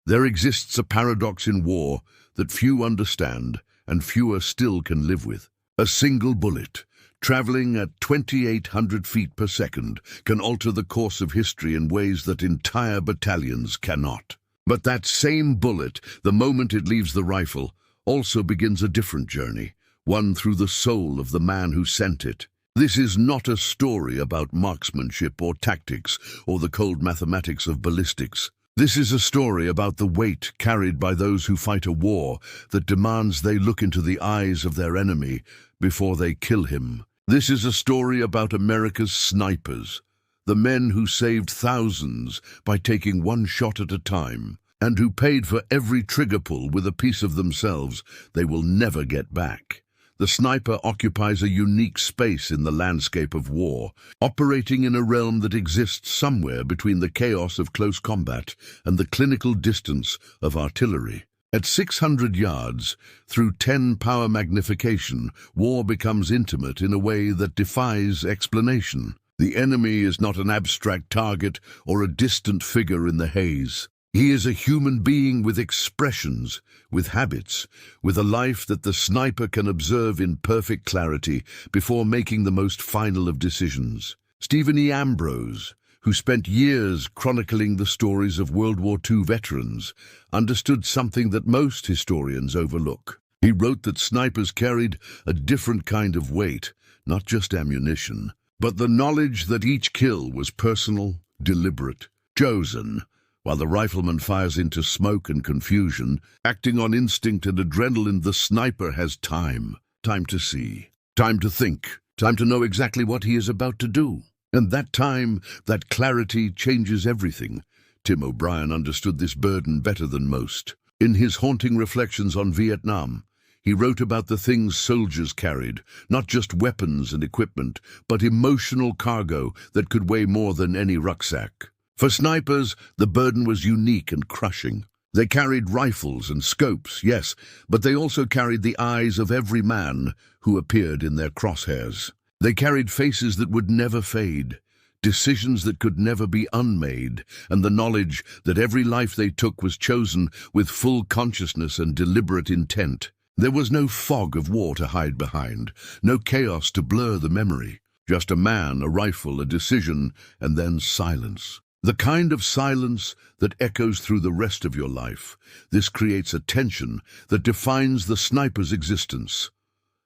There exists a paradox in war that few understand and fewer still can live with. A single bullet, traveling at 2,800 feet per second, can alter the course of history in ways that entire battalions cannot. But that same bullet, the moment it leaves the rifle, also begins a different journey, one through the soul of the man who sent it. This is not a story about marksmanship or tactics or the cold mathematics of ballistics. This is a story about the weight carried by those who fight a war that demands they look into the eyes of their enemy before they kill him. This is a story about America's snipers, the men who saved thousands by taking one shot at a time, and who paid for every trigger pull with a piece of themselves they will never get back. The sniper occupies a unique space in the landscape of war, operating in a realm that exists somewhere between the chaos of close combat and the clinical distance of artillery. At 600 yards, through 10 power magnification, war becomes intimate in a way that defies explanation. The enemy is not an abstract target or a distant figure in the haze. He is a human being with expressions, with habits, with a life that the sniper can observe in perfect clarity before making the most final of decisions. Stephen E. Ambrose, who spent years chronicling the stories of World War II veterans, understood something that most historians overlook. He wrote that snipers carried a different kind of weight, not just ammunition, but the knowledge that each kill was personal, deliberate, chosen. While the rifleman fires into smoke and confusion, acting on instinct and adrenaline, the sniper has time to see, time to think, time to know exactly what he is about to do. And that time, that clarity changes everything. Tim O'Brien understood this burden better than most. In his haunting reflections on Vietnam, he wrote about the things soldiers carried, not just weapons and equipment, but emotional cargo that could weigh more than any rucksack. For snipers, the burden was unique and crushing. They carried rifles and scopes, yes, but they also carried the eyes of every man who appeared in their crosshairs. They carried faces that would never fade, decisions that could never be unmade, and the knowledge that every life they took was chosen with full consciousness and deliberate intent. There was no fog of war to hide behind, no chaos to blur the memory. Just a man, a rifle, a decision, and then silence. The kind of silence that echoes through the rest of your life. This creates a tension that defines the sniper's existence,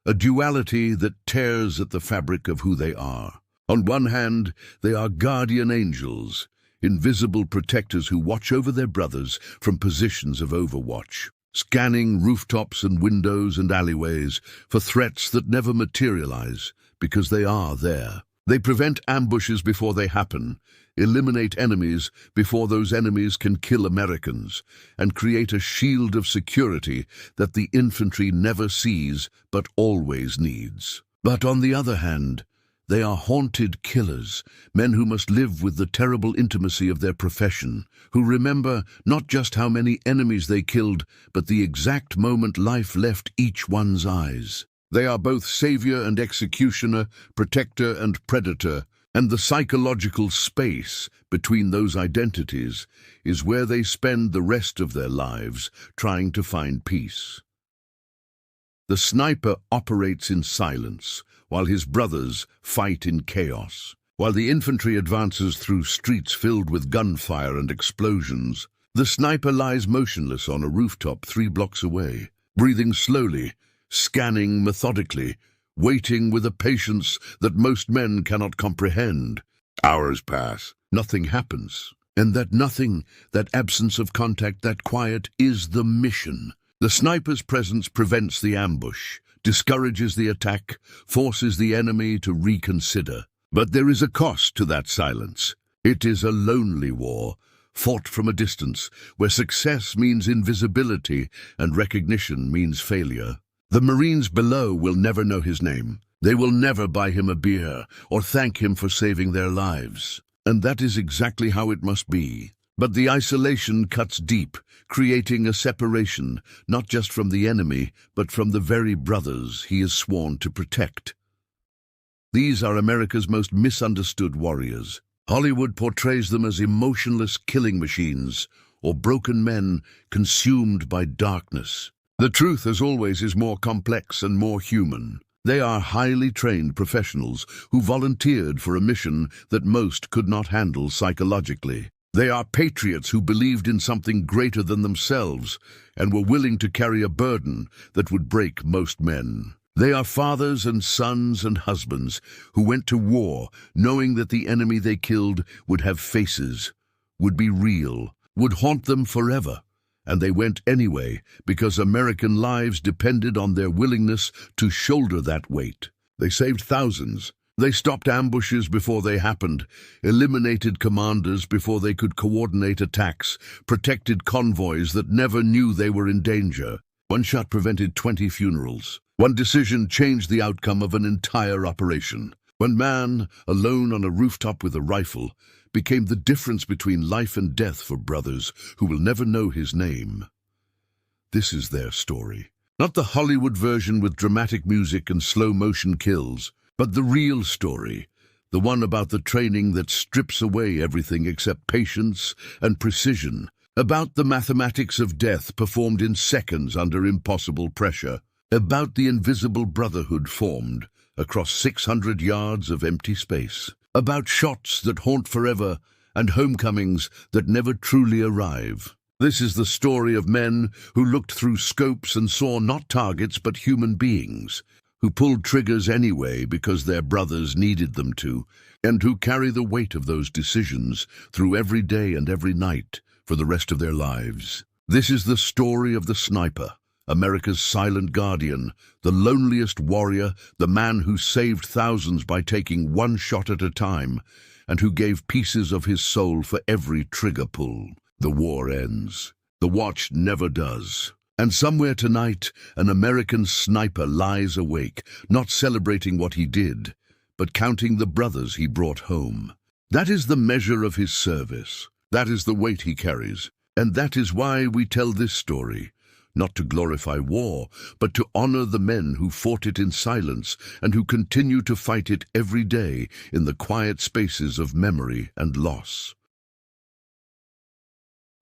a duality that tears at the fabric of who they are. On one hand, they are guardian angels, invisible protectors who watch over their brothers from positions of overwatch, scanning rooftops and windows and alleyways for threats that never materialize because they are there. They prevent ambushes before they happen, eliminate enemies before those enemies can kill Americans, and create a shield of security that the infantry never sees but always needs. But on the other hand, they are haunted killers, men who must live with the terrible intimacy of their profession, who remember not just how many enemies they killed, but the exact moment life left each one's eyes. They are both savior and executioner, protector and predator, and the psychological space between those identities is where they spend the rest of their lives trying to find peace. The sniper operates in silence, while his brothers fight in chaos. While the infantry advances through streets filled with gunfire and explosions, the sniper lies motionless on a rooftop 3 blocks away, breathing slowly, scanning methodically, waiting with a patience that most men cannot comprehend. Hours pass. Nothing happens. And that nothing, that absence of contact, that quiet, is the mission. The sniper's presence prevents the ambush, discourages the attack, forces the enemy to reconsider. But there is a cost to that silence. It is a lonely war, fought from a distance, where success means invisibility and recognition means failure. The Marines below will never know his name. They will never buy him a beer or thank him for saving their lives. And that is exactly how it must be. But the isolation cuts deep, creating a separation, not just from the enemy, but from the very brothers he is sworn to protect. These are America's most misunderstood warriors. Hollywood portrays them as emotionless killing machines, or broken men consumed by darkness. The truth, as always, is more complex and more human. They are highly trained professionals who volunteered for a mission that most could not handle psychologically. They are patriots who believed in something greater than themselves and were willing to carry a burden that would break most men. They are fathers and sons and husbands who went to war knowing that the enemy they killed would have faces, would be real, would haunt them forever. And they went anyway because American lives depended on their willingness to shoulder that weight. They saved thousands. They stopped ambushes before they happened, eliminated commanders before they could coordinate attacks, protected convoys that never knew they were in danger. One shot prevented 20 funerals. One decision changed the outcome of an entire operation. One man, alone on a rooftop with a rifle, became the difference between life and death for brothers who will never know his name. This is their story. Not the Hollywood version with dramatic music and slow-motion kills, but the real story, the one about the training that strips away everything except patience and precision, about the mathematics of death performed in seconds under impossible pressure, about the invisible brotherhood formed across 600 yards of empty space, about shots that haunt forever and homecomings that never truly arrive. This is the story of men who looked through scopes and saw not targets but human beings, who pulled triggers anyway because their brothers needed them to, and who carry the weight of those decisions through every day and every night for the rest of their lives. This is the story of the sniper, America's silent guardian, the loneliest warrior, the man who saved thousands by taking one shot at a time, and who gave pieces of his soul for every trigger pull. The war ends. The watch never does. And somewhere tonight, an American sniper lies awake, not celebrating what he did, but counting the brothers he brought home. That is the measure of his service. That is the weight he carries. And that is why we tell this story. Not to glorify war, but to honor the men who fought it in silence and who continue to fight it every day in the quiet spaces of memory and loss.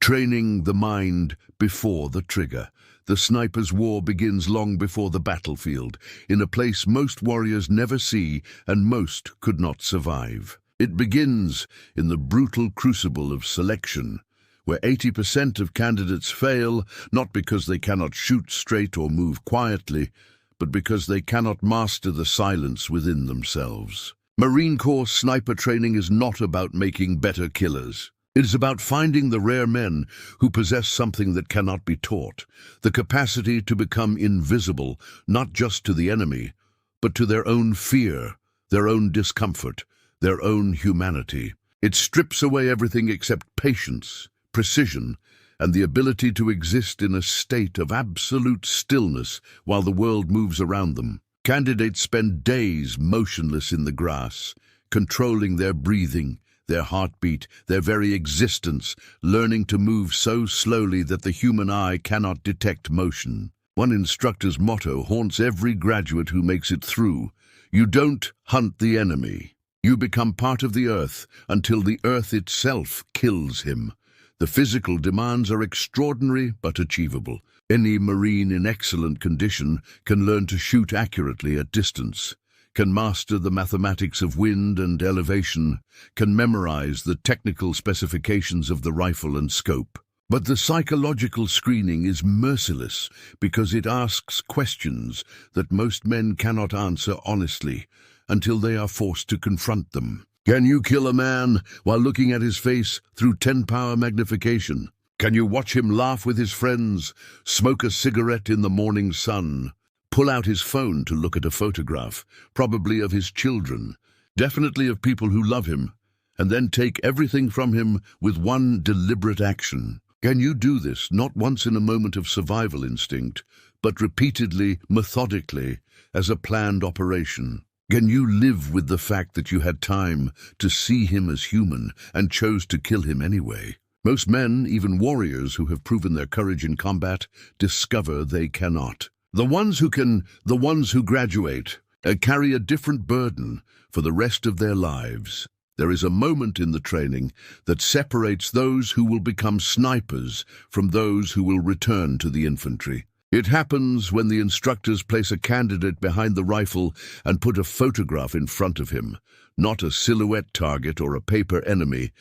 Training the mind before the trigger. The sniper's war begins long before the battlefield, in a place most warriors never see and most could not survive. It begins in the brutal crucible of selection, where 80% of candidates fail, not because they cannot shoot straight or move quietly, but because they cannot master the silence within themselves. Marine Corps sniper training is not about making better killers. It is about finding the rare men who possess something that cannot be taught, the capacity to become invisible, not just to the enemy, but to their own fear, their own discomfort, their own humanity. It strips away everything except patience, precision, and the ability to exist in a state of absolute stillness while the world moves around them. Candidates spend days motionless in the grass, controlling their breathing, their heartbeat, their very existence, learning to move so slowly that the human eye cannot detect motion. One instructor's motto haunts every graduate who makes it through. You don't hunt the enemy. You become part of the earth until the earth itself kills him. The physical demands are extraordinary but achievable. Any Marine in excellent condition can learn to shoot accurately at distance, can master the mathematics of wind and elevation, can memorize the technical specifications of the rifle and scope. But the psychological screening is merciless because it asks questions that most men cannot answer honestly until they are forced to confront them. Can you kill a man while looking at his face through 10-power magnification? Can you watch him laugh with his friends, smoke a cigarette in the morning sun, pull out his phone to look at a photograph, probably of his children, definitely of people who love him, and then take everything from him with one deliberate action? Can you do this not once in a moment of survival instinct, but repeatedly, methodically, as a planned operation? Can you live with the fact that you had time to see him as human and chose to kill him anyway? Most men, even warriors who have proven their courage in combat, discover they cannot. The ones who graduate, carry a different burden for the rest of their lives. There is a moment in the training that separates those who will become snipers from those who will return to the infantry. It happens when the instructors place a candidate behind the rifle and put a photograph in front of him, not a silhouette target or a paper enemy,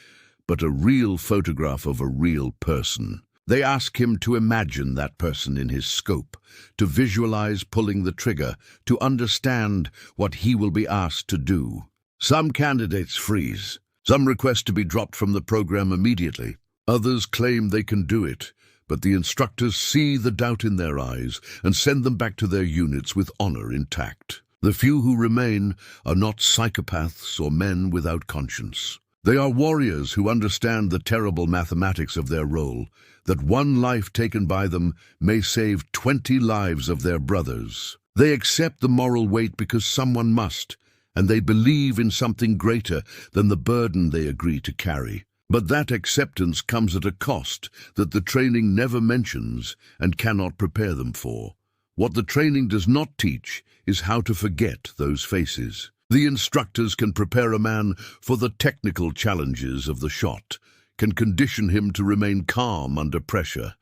but a real photograph of a real person. They ask him to imagine that person in his scope, to visualize pulling the trigger, to understand what he will be asked to do. Some candidates freeze. Some request to be dropped from the program immediately. Others claim they can do it, but the instructors see the doubt in their eyes and send them back to their units with honor intact. The few who remain are not psychopaths or men without conscience. They are warriors who understand the terrible mathematics of their role, that one life taken by them may save 20 lives of their brothers. They accept the moral weight because someone must, and they believe in something greater than the burden they agree to carry. But that acceptance comes at a cost that the training never mentions and cannot prepare them for. What the training does not teach is how to forget those faces. The instructors can prepare a man for the technical challenges of the shot, can condition him to remain calm under pressure,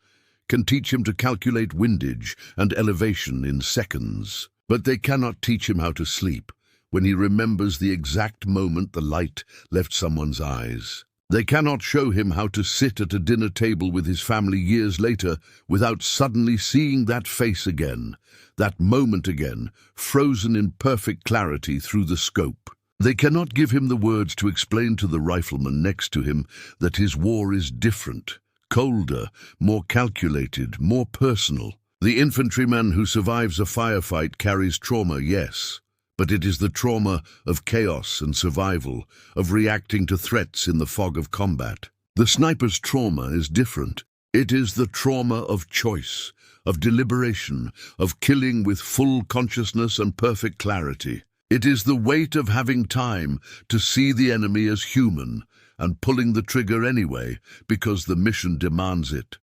can teach him to calculate windage and elevation in seconds. But they cannot teach him how to sleep when he remembers the exact moment the light left someone's eyes. They cannot show him how to sit at a dinner table with his family years later without suddenly seeing that face again, that moment again, frozen in perfect clarity through the scope. They cannot give him the words to explain to the rifleman next to him that his war is different, colder, more calculated, more personal. The infantryman who survives a firefight carries trauma, yes, but it is the trauma of chaos and survival, of reacting to threats in the fog of combat. The sniper's trauma is different. It is the trauma of choice, of deliberation, of killing with full consciousness and perfect clarity. It is the weight of having time to see the enemy as human and pulling the trigger anyway because the mission demands it.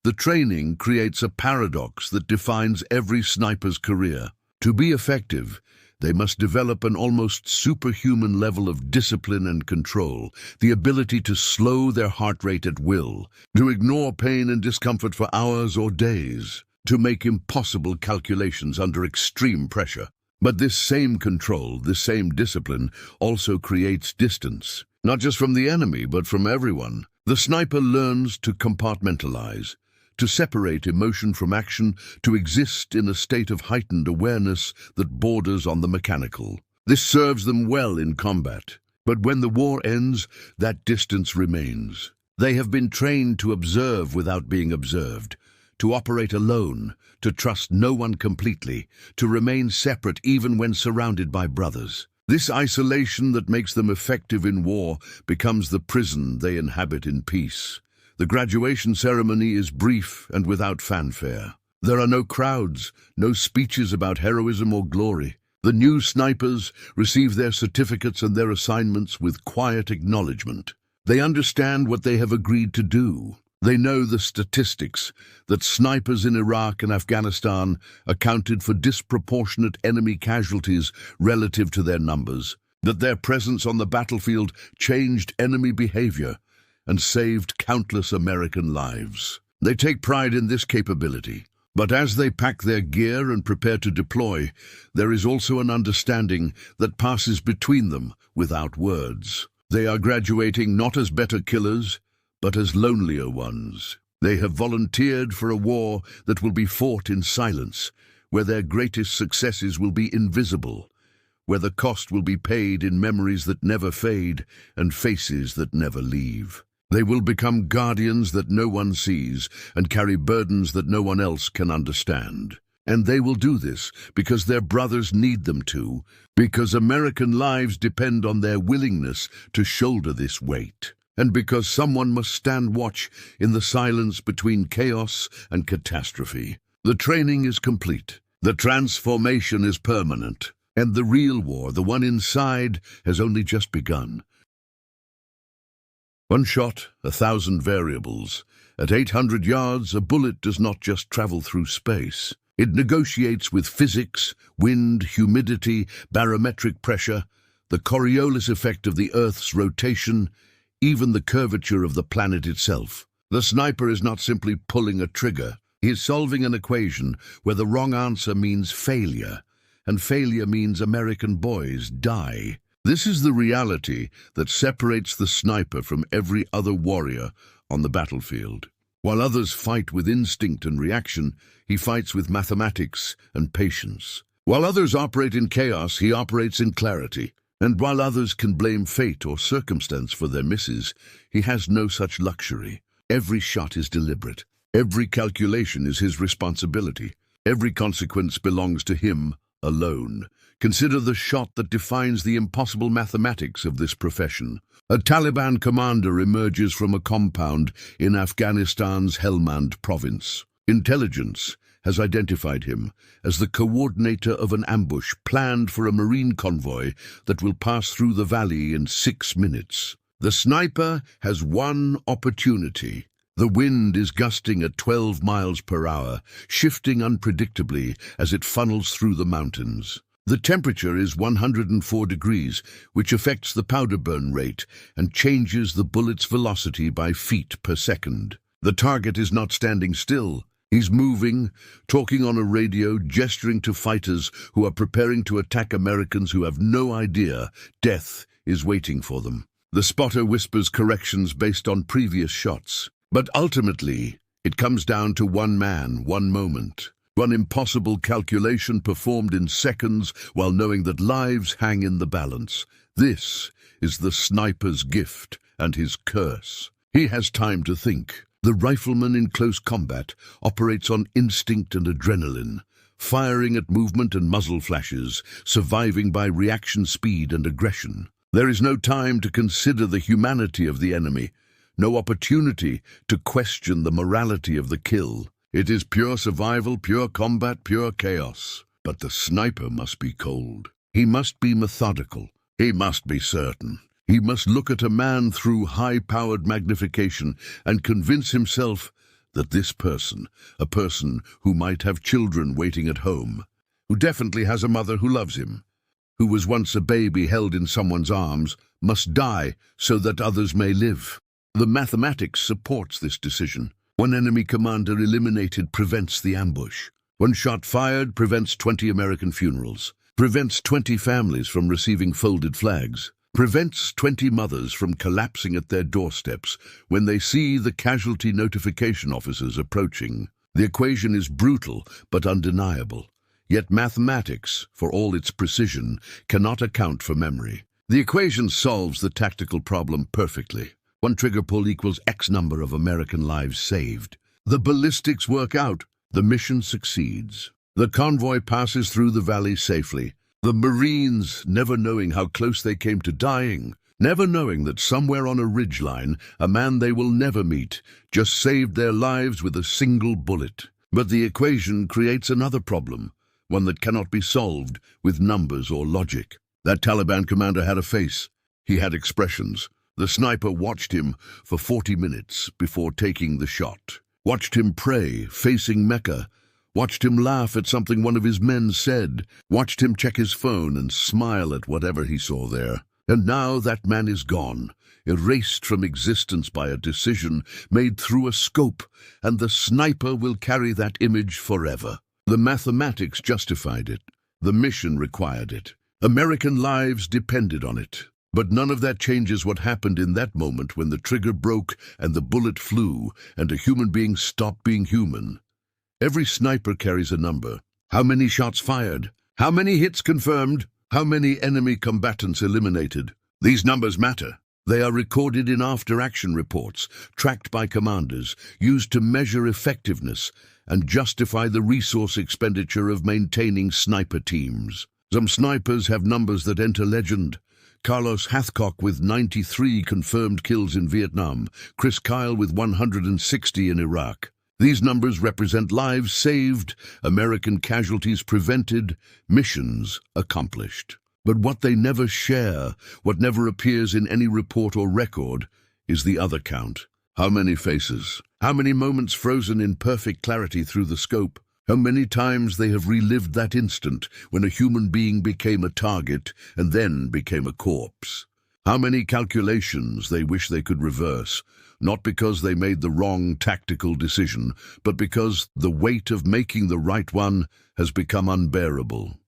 The training creates a paradox that defines every sniper's career. To be effective, they must develop an almost superhuman level of discipline and control, the ability to slow their heart rate at will, to ignore pain and discomfort for hours or days, to make impossible calculations under extreme pressure. But this same control, this same discipline, also creates distance, not just from the enemy, but from everyone. The sniper learns to compartmentalize, to separate emotion from action, to exist in a state of heightened awareness that borders on the mechanical. This serves them well in combat, but when the war ends, that distance remains. They have been trained to observe without being observed, to operate alone, to trust no one completely, to remain separate even when surrounded by brothers. This isolation that makes them effective in war becomes the prison they inhabit in peace. The graduation ceremony is brief and without fanfare. There are no crowds, no speeches about heroism or glory. The new snipers receive their certificates and their assignments with quiet acknowledgement. They understand what they have agreed to do. They know the statistics, that snipers in Iraq and Afghanistan accounted for disproportionate enemy casualties relative to their numbers, that their presence on the battlefield changed enemy behavior and saved countless American lives. They take pride in this capability, but as they pack their gear and prepare to deploy, there is also an understanding that passes between them without words. They are graduating not as better killers, but as lonelier ones. They have volunteered for a war that will be fought in silence, where their greatest successes will be invisible, where the cost will be paid in memories that never fade and faces that never leave. They will become guardians that no one sees and carry burdens that no one else can understand. And they will do this because their brothers need them to, because American lives depend on their willingness to shoulder this weight, and because someone must stand watch in the silence between chaos and catastrophe. The training is complete. The transformation is permanent. And the real war, the one inside, has only just begun. One shot, 1,000 variables. At 800 yards, a bullet does not just travel through space. It negotiates with physics, wind, humidity, barometric pressure. the Coriolis effect of the Earth's rotation, even the curvature of the planet itself. The sniper is not simply pulling a trigger. He is solving an equation where the wrong answer means failure, and failure means American boys die. This is the reality that separates the sniper from every other warrior on the battlefield. While others fight with instinct and reaction, he fights with mathematics and patience. While others operate in chaos, he operates in clarity. And while others can blame fate or circumstance for their misses, he has no such luxury. Every shot is deliberate. Every calculation is his responsibility. Every consequence belongs to him alone. Consider the shot that defines the impossible mathematics of this profession. A Taliban commander emerges from a compound in Afghanistan's Helmand province. Intelligence has identified him as the coordinator of an ambush planned for a marine convoy that will pass through the valley in 6 minutes. The sniper has one opportunity. The wind is gusting at 12 miles per hour, shifting unpredictably as it funnels through the mountains. The temperature is 104 degrees, which affects the powder burn rate and changes the bullet's velocity by feet per second. The target is not standing still. He's moving, talking on a radio, gesturing to fighters who are preparing to attack Americans who have no idea death is waiting for them. The spotter whispers corrections based on previous shots. But ultimately, it comes down to one man, one moment. One impossible calculation performed in seconds while knowing that lives hang in the balance. This is the sniper's gift and his curse. He has time to think. The rifleman in close combat operates on instinct and adrenaline, firing at movement and muzzle flashes, surviving by reaction speed and aggression. There is no time to consider the humanity of the enemy, no opportunity to question the morality of the kill. It is pure survival, pure combat, pure chaos. But the sniper must be cold. He must be methodical. He must be certain. He must look at a man through high-powered magnification and convince himself that this person, a person who might have children waiting at home, who definitely has a mother who loves him, who was once a baby held in someone's arms, must die so that others may live. The mathematics supports this decision. One enemy commander eliminated prevents the ambush. One shot fired prevents 20 American funerals, prevents 20 families from receiving folded flags, prevents 20 mothers from collapsing at their doorsteps when they see the casualty notification officers approaching. The equation is brutal but undeniable. Yet mathematics, for all its precision, cannot account for memory. The equation solves the tactical problem perfectly. One trigger pull equals X number of American lives saved. The ballistics work out. The mission succeeds. The convoy passes through the valley safely. The Marines, never knowing how close they came to dying, never knowing that somewhere on a ridgeline, a man they will never meet, just saved their lives with a single bullet. But the equation creates another problem, one that cannot be solved with numbers or logic. That Taliban commander had a face. He had expressions. The sniper watched him for 40 minutes before taking the shot. Watched him pray, facing Mecca. Watched him laugh at something one of his men said. Watched him check his phone and smile at whatever he saw there. And now that man is gone, erased from existence by a decision made through a scope, and the sniper will carry that image forever. The mathematics justified it. The mission required it. American lives depended on it. But none of that changes what happened in that moment when the trigger broke and the bullet flew and a human being stopped being human. Every sniper carries a number. How many shots fired? How many hits confirmed? How many enemy combatants eliminated? These numbers matter. They are recorded in after-action reports, tracked by commanders, used to measure effectiveness and justify the resource expenditure of maintaining sniper teams. Some snipers have numbers that enter legend. Carlos Hathcock with 93 confirmed kills in Vietnam, Chris Kyle with 160 in Iraq. These numbers represent lives saved, American casualties prevented, missions accomplished. But what they never share, what never appears in any report or record, is the other count. How many faces? How many moments frozen in perfect clarity through the scope? How many times they have relived that instant when a human being became a target and then became a corpse. How many calculations they wish they could reverse, not because they made the wrong tactical decision, but because the weight of making the right one has become unbearable.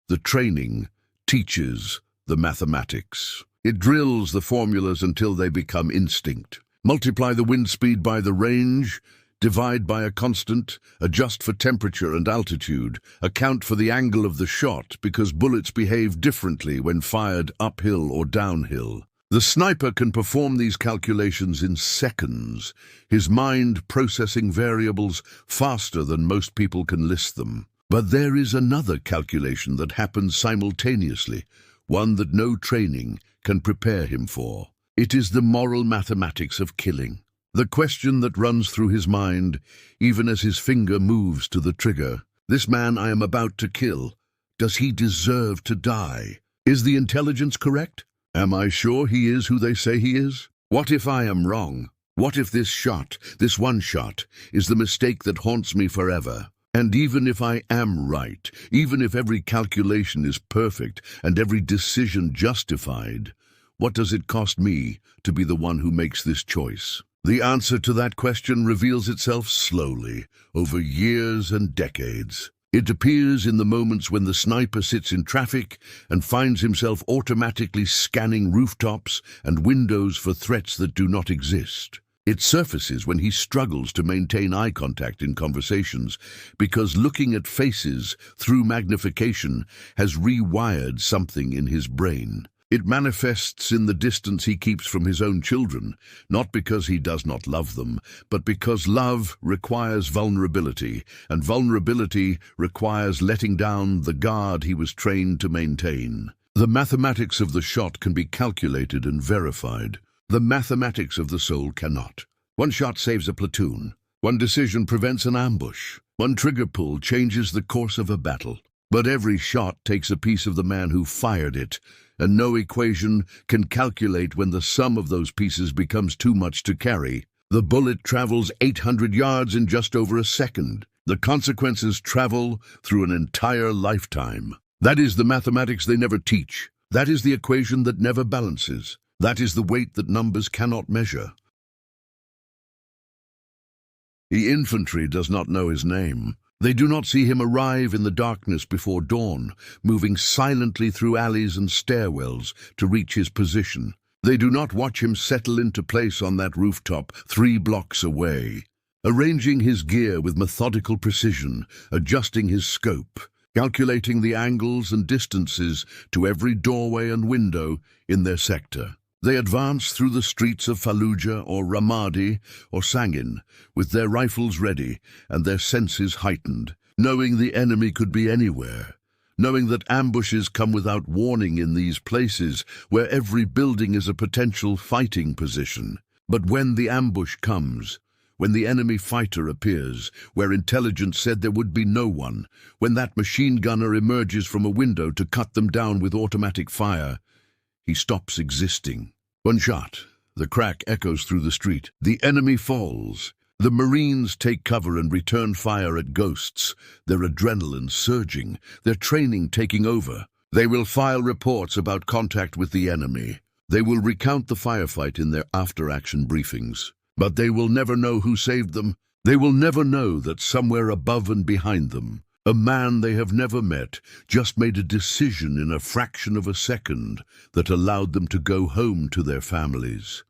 The training teaches the mathematics. It drills the formulas until they become instinct. Multiply the wind speed by the range, divide by a constant, adjust for temperature and altitude, account for the angle of the shot because bullets behave differently when fired uphill or downhill. The sniper can perform these calculations in seconds, his mind processing variables faster than most people can list them. But there is another calculation that happens simultaneously, one that no training can prepare him for. It is the moral mathematics of killing. The question that runs through his mind, even as his finger moves to the trigger. This man I am about to kill, does he deserve to die? Is the intelligence correct? Am I sure he is who they say he is? What if I am wrong? What if this shot, this one shot, is the mistake that haunts me forever? And even if I am right, even if every calculation is perfect and every decision justified, what does it cost me to be the one who makes this choice? The answer to that question reveals itself slowly, over years and decades. It appears in the moments when the sniper sits in traffic and finds himself automatically scanning rooftops and windows for threats that do not exist. It surfaces when he struggles to maintain eye contact in conversations because looking at faces through magnification has rewired something in his brain. It manifests in the distance he keeps from his own children, not because he does not love them, but because love requires vulnerability, and vulnerability requires letting down the guard he was trained to maintain. The mathematics of the shot can be calculated and verified. The mathematics of the soul cannot. One shot saves a platoon. One decision prevents an ambush. One trigger pull changes the course of a battle. But every shot takes a piece of the man who fired it, and no equation can calculate when the sum of those pieces becomes too much to carry. The bullet travels 800 yards in just over a second. The consequences travel through an entire lifetime. That is the mathematics they never teach. That is the equation that never balances. That is the weight that numbers cannot measure. The infantry does not know his name. They do not see him arrive in the darkness before dawn, moving silently through alleys and stairwells to reach his position. They do not watch him settle into place on that rooftop 3 blocks away, arranging his gear with methodical precision, adjusting his scope, calculating the angles and distances to every doorway and window in their sector. They advance through the streets of Fallujah or Ramadi or Sangin with their rifles ready and their senses heightened, knowing the enemy could be anywhere, knowing that ambushes come without warning in these places where every building is a potential fighting position. But when the ambush comes, when the enemy fighter appears, where intelligence said there would be no one, when that machine gunner emerges from a window to cut them down with automatic fire, he stops existing. One shot. The crack echoes through the street. The enemy falls. The Marines take cover and return fire at ghosts, their adrenaline surging, their training taking over. They will file reports about contact with the enemy. They will recount the firefight in their after-action briefings. But they will never know who saved them. They will never know that somewhere above and behind them, a man they have never met just made a decision in a fraction of a second that allowed them to go home to their families.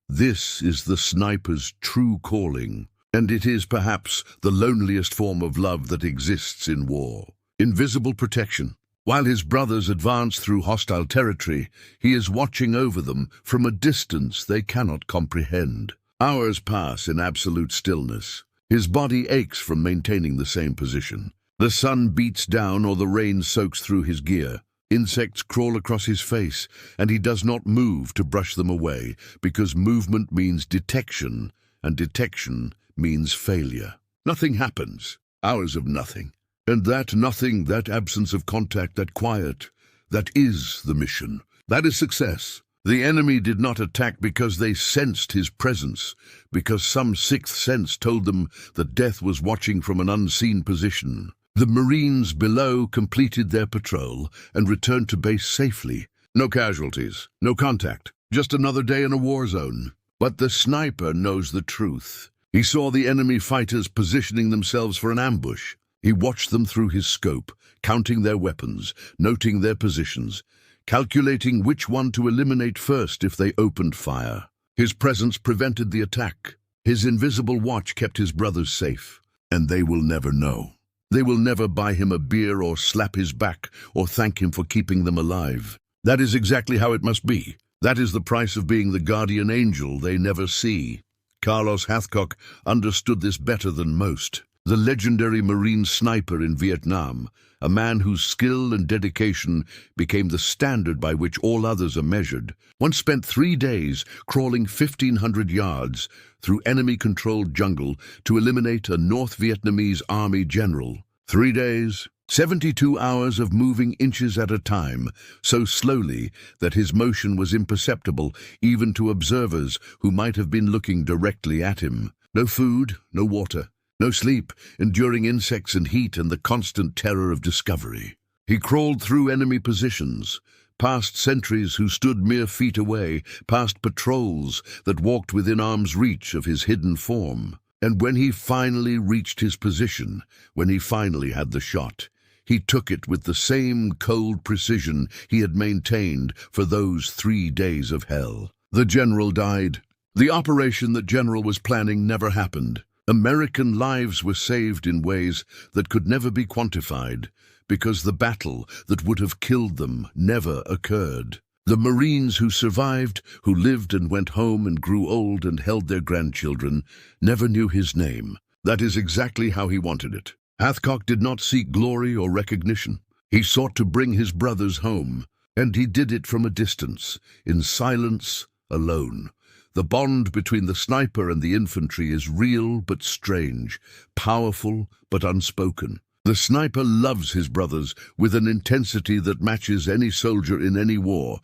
This is the sniper's true calling, and it is perhaps the loneliest form of love that exists in war. Invisible protection. While his brothers advance through hostile territory, he is watching over them from a distance they cannot comprehend. Hours pass in absolute stillness. His body aches from maintaining the same position. The sun beats down or the rain soaks through his gear. Insects crawl across his face, and he does not move to brush them away, because movement means detection, and detection means failure. Nothing happens. Hours of nothing. And that nothing, that absence of contact, that quiet, that is the mission. That is success. The enemy did not attack because they sensed his presence, because some sixth sense told them that death was watching from an unseen position. The Marines below completed their patrol and returned to base safely. No casualties, no contact, just another day in a war zone. But the sniper knows the truth. He saw the enemy fighters positioning themselves for an ambush. He watched them through his scope, counting their weapons, noting their positions, calculating which one to eliminate first if they opened fire. His presence prevented the attack. His invisible watch kept his brothers safe. And they will never know. They will never buy him a beer or slap his back or thank him for keeping them alive. That is exactly how it must be. That is the price of being the guardian angel they never see. Carlos Hathcock understood this better than most. The legendary Marine sniper in Vietnam, a man whose skill and dedication became the standard by which all others are measured, once spent 3 days crawling 1,500 yards through enemy-controlled jungle to eliminate a North Vietnamese army general. 3 days, 72 hours of moving inches at a time, so slowly that his motion was imperceptible even to observers who might have been looking directly at him. No food, no water. No sleep, enduring insects and heat and the constant terror of discovery. He crawled through enemy positions, past sentries who stood mere feet away, past patrols that walked within arm's reach of his hidden form. And when he finally reached his position, when he finally had the shot, he took it with the same cold precision he had maintained for those 3 days of hell. The general died. The operation that General was planning never happened. American lives were saved in ways that could never be quantified, because the battle that would have killed them never occurred. The Marines who survived, who lived and went home and grew old and held their grandchildren, never knew his name. That is exactly how he wanted it. Hathcock did not seek glory or recognition. He sought to bring his brothers home, and he did it from a distance, in silence, alone. The bond between the sniper and the infantry is real but strange, powerful but unspoken. The sniper loves his brothers with an intensity that matches any soldier in any war,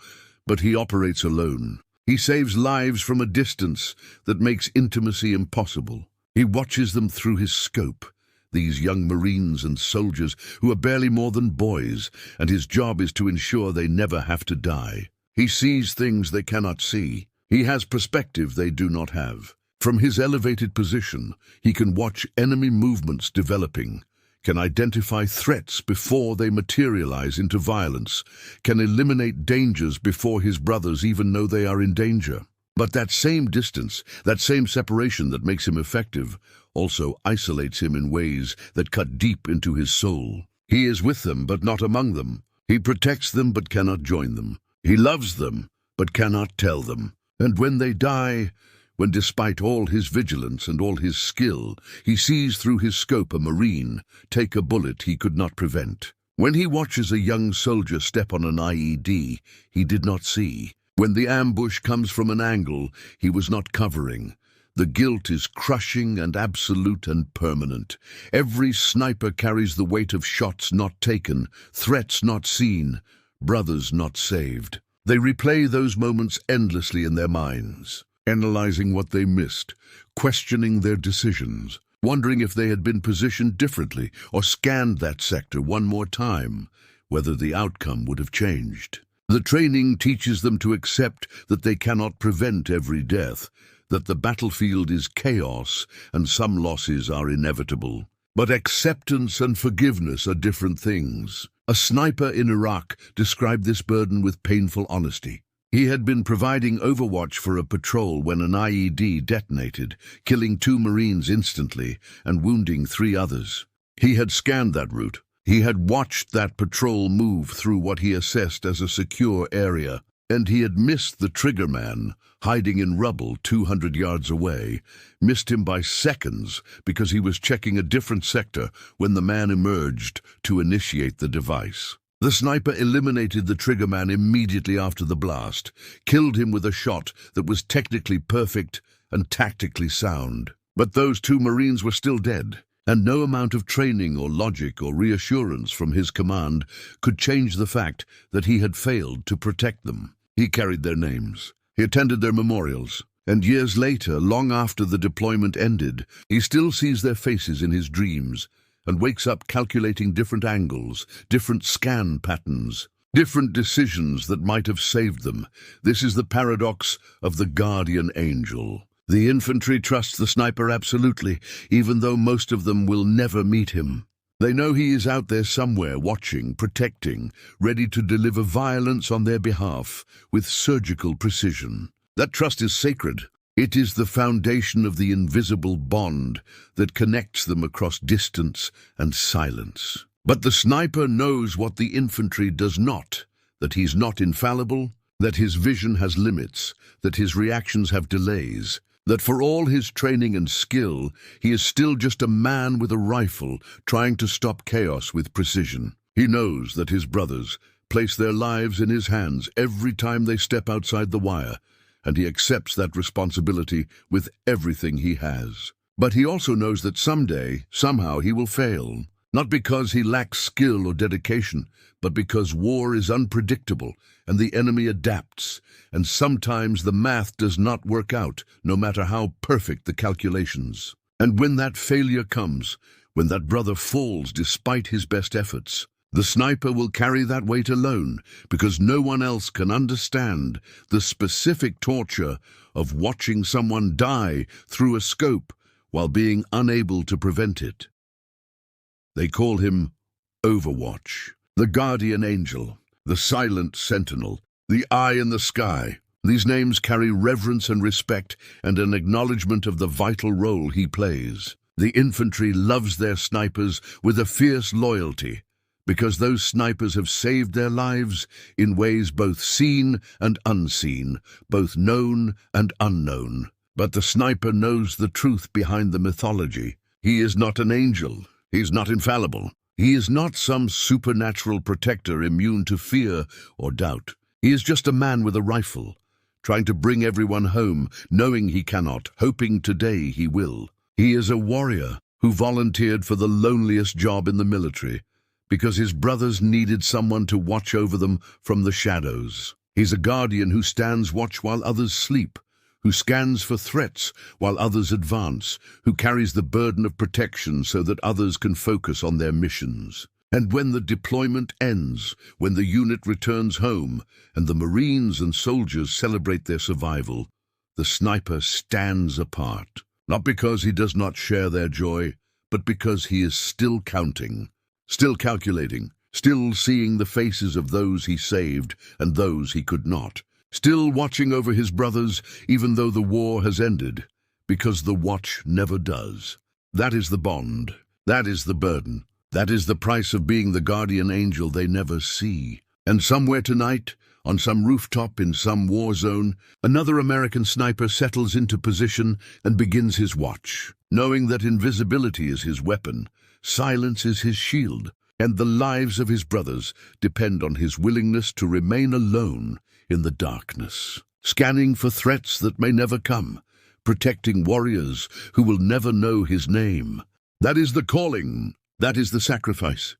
but he operates alone. He saves lives from a distance that makes intimacy impossible. He watches them through his scope, these young Marines and soldiers who are barely more than boys, and his job is to ensure they never have to die. He sees things they cannot see. He has perspective they do not have. From his elevated position, he can watch enemy movements developing, can identify threats before they materialize into violence, can eliminate dangers before his brothers even know they are in danger. But that same distance, that same separation that makes him effective, also isolates him in ways that cut deep into his soul. He is with them, but not among them. He protects them, but cannot join them. He loves them, but cannot tell them. And when they die, when despite all his vigilance and all his skill, he sees through his scope a Marine take a bullet he could not prevent. When he watches a young soldier step on an IED he did not see. When the ambush comes from an angle he was not covering. The guilt is crushing and absolute and permanent. Every sniper carries the weight of shots not taken, threats not seen, brothers not saved. They replay those moments endlessly in their minds, analyzing what they missed, questioning their decisions, wondering if they had been positioned differently or scanned that sector one more time, whether the outcome would have changed. The training teaches them to accept that they cannot prevent every death, that the battlefield is chaos and some losses are inevitable. But acceptance and forgiveness are different things. A sniper in Iraq described this burden with painful honesty. He had been providing overwatch for a patrol when an IED detonated, killing 2 Marines instantly and wounding 3 others. He had scanned that route. He had watched that patrol move through what he assessed as a secure area, and he had missed the triggerman, hiding in rubble 200 yards away, missed him by seconds because he was checking a different sector when the man emerged to initiate the device. The sniper eliminated the triggerman immediately after the blast, killed him with a shot that was technically perfect and tactically sound. But those 2 Marines were still dead, and no amount of training or logic or reassurance from his command could change the fact that he had failed to protect them. He carried their names. He attended their memorials. And years later, long after the deployment ended, he still sees their faces in his dreams and wakes up calculating different angles, different scan patterns, different decisions that might have saved them. This is the paradox of the guardian angel. The infantry trusts the sniper absolutely, even though most of them will never meet him. They know he is out there somewhere, watching, protecting, ready to deliver violence on their behalf with surgical precision. That trust is sacred. It is the foundation of the invisible bond that connects them across distance and silence. But the sniper knows what the infantry does not, that he's not infallible, that his vision has limits, that his reactions have delays, that for all his training and skill, he is still just a man with a rifle trying to stop chaos with precision. He knows that his brothers place their lives in his hands every time they step outside the wire, and he accepts that responsibility with everything he has. But he also knows that someday, somehow, he will fail, not because he lacks skill or dedication, but because war is unpredictable and the enemy adapts, and sometimes the math does not work out, no matter how perfect the calculations. And when that failure comes, when that brother falls despite his best efforts, the sniper will carry that weight alone, because no one else can understand the specific torture of watching someone die through a scope while being unable to prevent it. They call him Overwatch, the guardian angel, the silent sentinel, the eye in the sky. These names carry reverence and respect and an acknowledgement of the vital role he plays. The infantry loves their snipers with a fierce loyalty, because those snipers have saved their lives in ways both seen and unseen, both known and unknown. But the sniper knows the truth behind the mythology. He is not an angel. He's not infallible. He is not some supernatural protector immune to fear or doubt. He is just a man with a rifle, trying to bring everyone home, knowing he cannot, hoping today he will. He is a warrior who volunteered for the loneliest job in the military, because his brothers needed someone to watch over them from the shadows. He's a guardian who stands watch while others sleep, who scans for threats while others advance, who carries the burden of protection so that others can focus on their missions. And when the deployment ends, when the unit returns home, and the Marines and soldiers celebrate their survival, the sniper stands apart, not because he does not share their joy, but because he is still counting, still calculating, still seeing the faces of those he saved and those he could not, still watching over his brothers even though the war has ended, because the watch never does. That is the bond. That is the burden. That is the price of being the guardian angel they never see. And somewhere tonight, on some rooftop in some war zone, another American sniper settles into position and begins his watch, knowing that invisibility is his weapon, silence is his shield, and the lives of his brothers depend on his willingness to remain alone in the darkness, scanning for threats that may never come, protecting warriors who will never know his name. That is the calling. That is the sacrifice.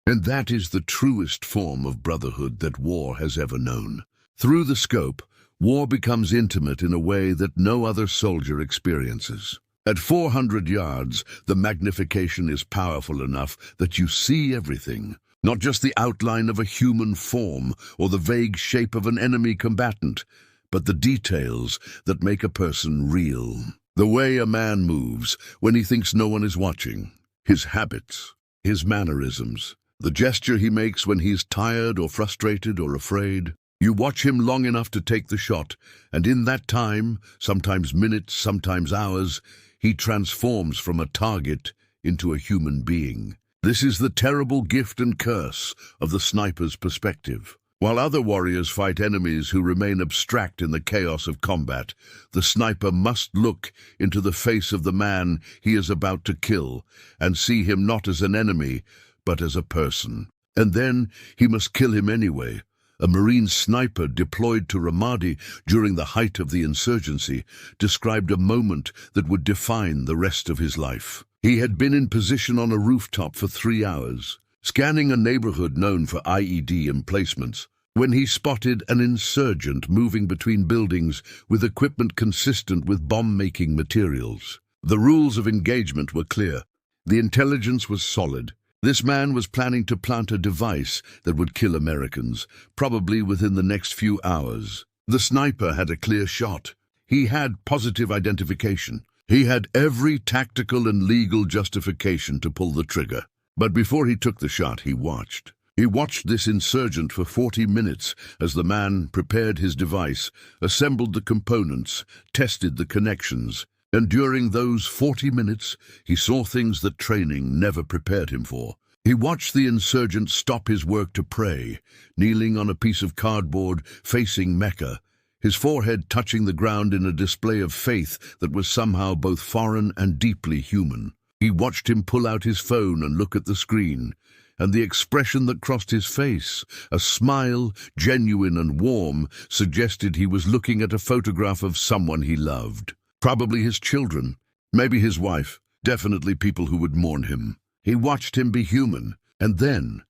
And that is the truest form of brotherhood that war has ever known. Through the scope, war becomes intimate in a way that no other soldier experiences. At 400 yards, the magnification is powerful enough that you see everything, not just the outline of a human form or the vague shape of an enemy combatant, but the details that make a person real. The way a man moves when he thinks no one is watching, his habits, his mannerisms, the gesture he makes when he's tired or frustrated or afraid. You watch him long enough to take the shot, and in that time, sometimes minutes, sometimes hours, he transforms from a target into a human being. This is the terrible gift and curse of the sniper's perspective. While other warriors fight enemies who remain abstract in the chaos of combat, the sniper must look into the face of the man he is about to kill and see him not as an enemy, but as a person. And then he must kill him anyway. A Marine sniper deployed to Ramadi during the height of the insurgency described a moment that would define the rest of his life. He had been in position on a rooftop for 3 hours, scanning a neighborhood known for IED emplacements, when he spotted an insurgent moving between buildings with equipment consistent with bomb-making materials. The rules of engagement were clear. The intelligence was solid. This man was planning to plant a device that would kill Americans, probably within the next few hours. The sniper had a clear shot. He had positive identification. He had every tactical and legal justification to pull the trigger. But before he took the shot, he watched. He watched this insurgent for 40 minutes as the man prepared his device, assembled the components, tested the connections. And during those 40 minutes, he saw things that training never prepared him for. He watched the insurgent stop his work to pray, kneeling on a piece of cardboard facing Mecca, his forehead touching the ground in a display of faith that was somehow both foreign and deeply human. He watched him pull out his phone and look at the screen, and the expression that crossed his face, a smile, genuine and warm, suggested he was looking at a photograph of someone he loved. Probably his children, maybe his wife, definitely people who would mourn him. He watched him be human, and then,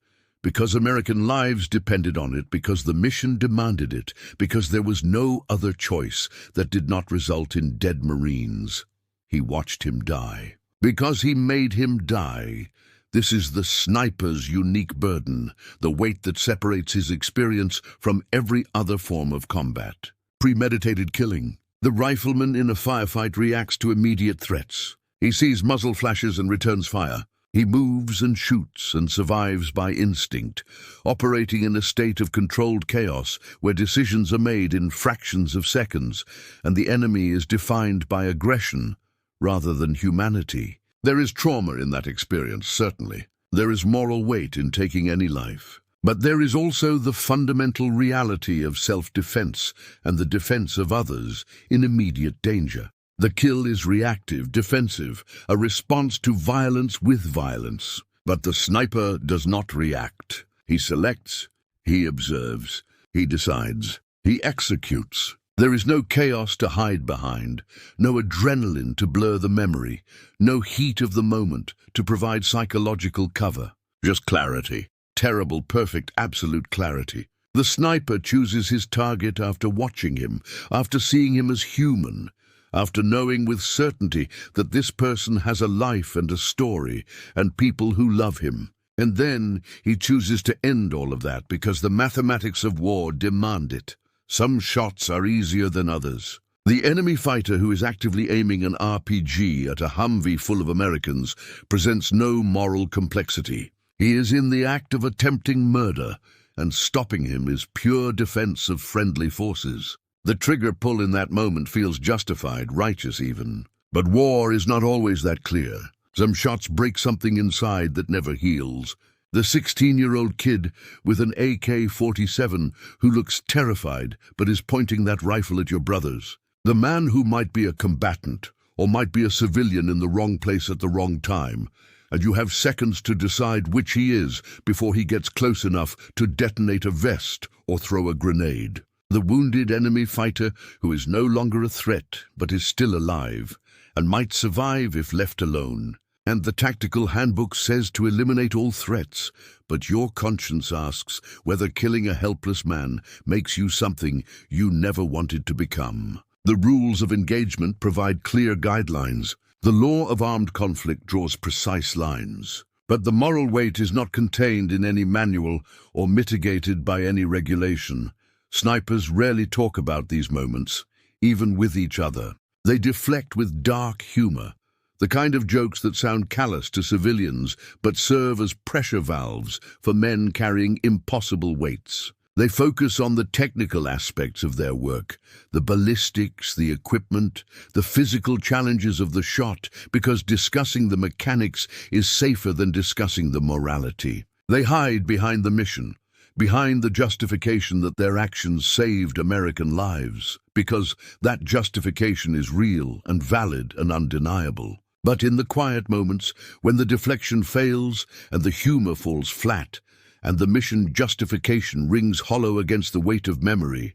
because American lives depended on it, because the mission demanded it, because there was no other choice that did not result in dead Marines, he watched him die. Because he made him die. This is the sniper's unique burden, the weight that separates his experience from every other form of combat. Premeditated killing. The rifleman in a firefight reacts to immediate threats. He sees muzzle flashes and returns fire. He moves and shoots and survives by instinct, operating in a state of controlled chaos where decisions are made in fractions of seconds, and the enemy is defined by aggression rather than humanity. There is trauma in that experience, certainly. There is moral weight in taking any life. But there is also the fundamental reality of self-defense and the defense of others in immediate danger. The kill is reactive, defensive, a response to violence with violence. But the sniper does not react. He selects, he observes, he decides, he executes. There is no chaos to hide behind, no adrenaline to blur the memory, no heat of the moment to provide psychological cover. Just clarity. Terrible, perfect, absolute clarity. The sniper chooses his target after watching him, after seeing him as human, after knowing with certainty that this person has a life and a story and people who love him. And then he chooses to end all of that because the mathematics of war demand it. Some shots are easier than others. The enemy fighter who is actively aiming an RPG at a Humvee full of Americans presents no moral complexity. He is in the act of attempting murder, and stopping him is pure defense of friendly forces. The trigger pull in that moment feels justified, righteous even. But war is not always that clear. Some shots break something inside that never heals. The 16-year-old kid with an AK-47 who looks terrified but is pointing that rifle at your brothers. The man who might be a combatant or might be a civilian in the wrong place at the wrong time, and you have seconds to decide which he is before he gets close enough to detonate a vest or throw a grenade. The wounded enemy fighter who is no longer a threat but is still alive and might survive if left alone. And the tactical handbook says to eliminate all threats, but your conscience asks whether killing a helpless man makes you something you never wanted to become. The rules of engagement provide clear guidelines. The law of armed conflict draws precise lines. But the moral weight is not contained in any manual or mitigated by any regulation. Snipers rarely talk about these moments, even with each other. They deflect with dark humor. The kind of jokes that sound callous to civilians but serve as pressure valves for men carrying impossible weights. They focus on the technical aspects of their work, the ballistics, the equipment, the physical challenges of the shot, because discussing the mechanics is safer than discussing the morality. They hide behind the mission, behind the justification that their actions saved American lives, because that justification is real and valid and undeniable. But in the quiet moments, when the deflection fails and the humor falls flat, and the mission justification rings hollow against the weight of memory,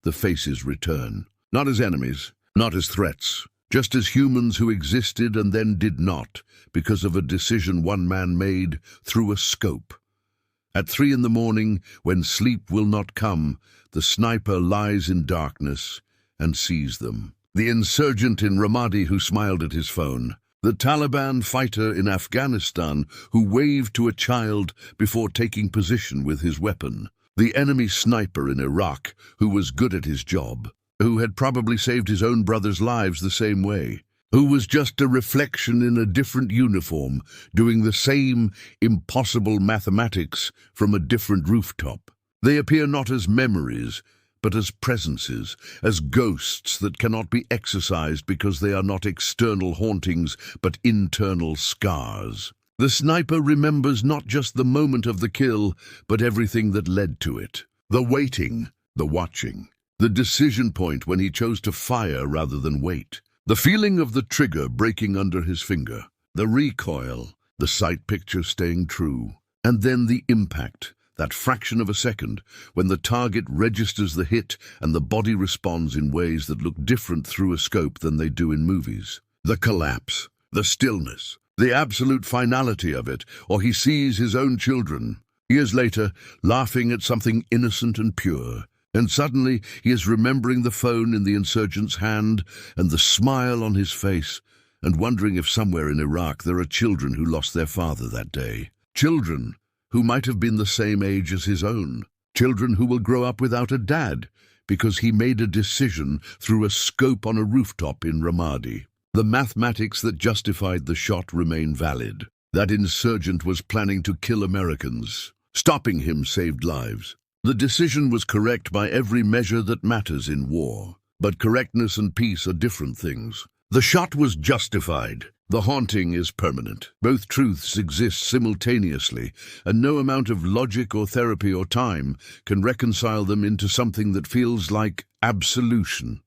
the faces return. Not as enemies, not as threats, just as humans who existed and then did not because of a decision one man made through a scope. At 3 in the morning, when sleep will not come, the sniper lies in darkness and sees them. The insurgent in Ramadi who smiled at his phone. The Taliban fighter in Afghanistan who waved to a child before taking position with his weapon. The enemy sniper in Iraq who was good at his job, who had probably saved his own brothers' lives the same way, who was just a reflection in a different uniform, doing the same impossible mathematics from a different rooftop. They appear not as memories, but as presences, as ghosts that cannot be exorcised because they are not external hauntings, but internal scars. The sniper remembers not just the moment of the kill, but everything that led to it. The waiting, the watching, the decision point when he chose to fire rather than wait. The feeling of the trigger breaking under his finger, the recoil, the sight picture staying true, and then the impact, that fraction of a second, when the target registers the hit and the body responds in ways that look different through a scope than they do in movies. The collapse, the stillness, the absolute finality of it, or he sees his own children, years later, laughing at something innocent and pure. And suddenly he is remembering the phone in the insurgent's hand and the smile on his face, and wondering if somewhere in Iraq there are children who lost their father that day. Children who might have been the same age as his own. Children who will grow up without a dad because he made a decision through a scope on a rooftop in Ramadi. The mathematics that justified the shot remain valid. That insurgent was planning to kill Americans. Stopping him saved lives. The decision was correct by every measure that matters in war. But correctness and peace are different things. The shot was justified. The haunting is permanent. Both truths exist simultaneously, and no amount of logic or therapy or time can reconcile them into something that feels like absolution.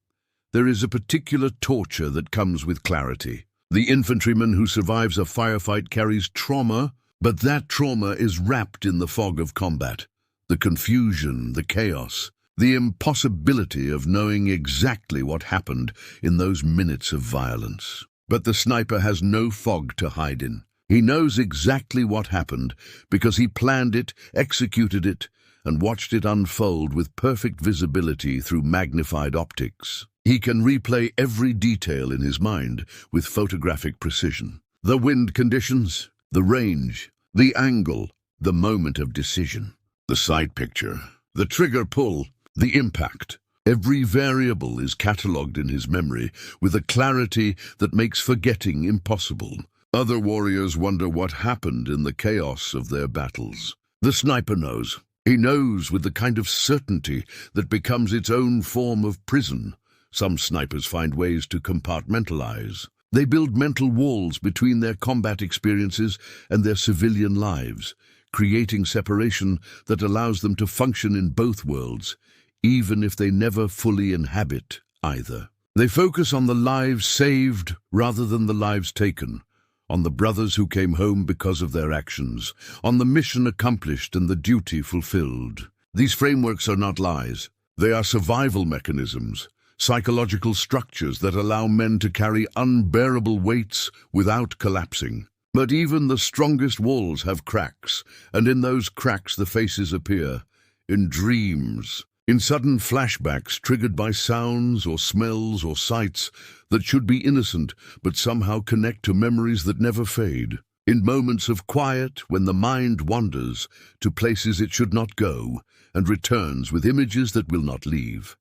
There is a particular torture that comes with clarity. The infantryman who survives a firefight carries trauma, but that trauma is wrapped in the fog of combat. The confusion, the chaos, the impossibility of knowing exactly what happened in those minutes of violence. But the sniper has no fog to hide in. He knows exactly what happened because he planned it, executed it, and watched it unfold with perfect visibility through magnified optics. He can replay every detail in his mind with photographic precision. The wind conditions, the range, the angle, the moment of decision. The sight picture, the trigger pull, the impact. Every variable is catalogued in his memory with a clarity that makes forgetting impossible. Other warriors wonder what happened in the chaos of their battles. The sniper knows. He knows with the kind of certainty that becomes its own form of prison. Some snipers find ways to compartmentalize. They build mental walls between their combat experiences and their civilian lives, creating separation that allows them to function in both worlds, even if they never fully inhabit either. They focus on the lives saved rather than the lives taken, on the brothers who came home because of their actions, on the mission accomplished and the duty fulfilled. These frameworks are not lies. They are survival mechanisms, psychological structures that allow men to carry unbearable weights without collapsing. But even the strongest walls have cracks, and in those cracks the faces appear, in dreams, in sudden flashbacks triggered by sounds or smells or sights that should be innocent but somehow connect to memories that never fade. In moments of quiet when the mind wanders to places it should not go and returns with images that will not leave.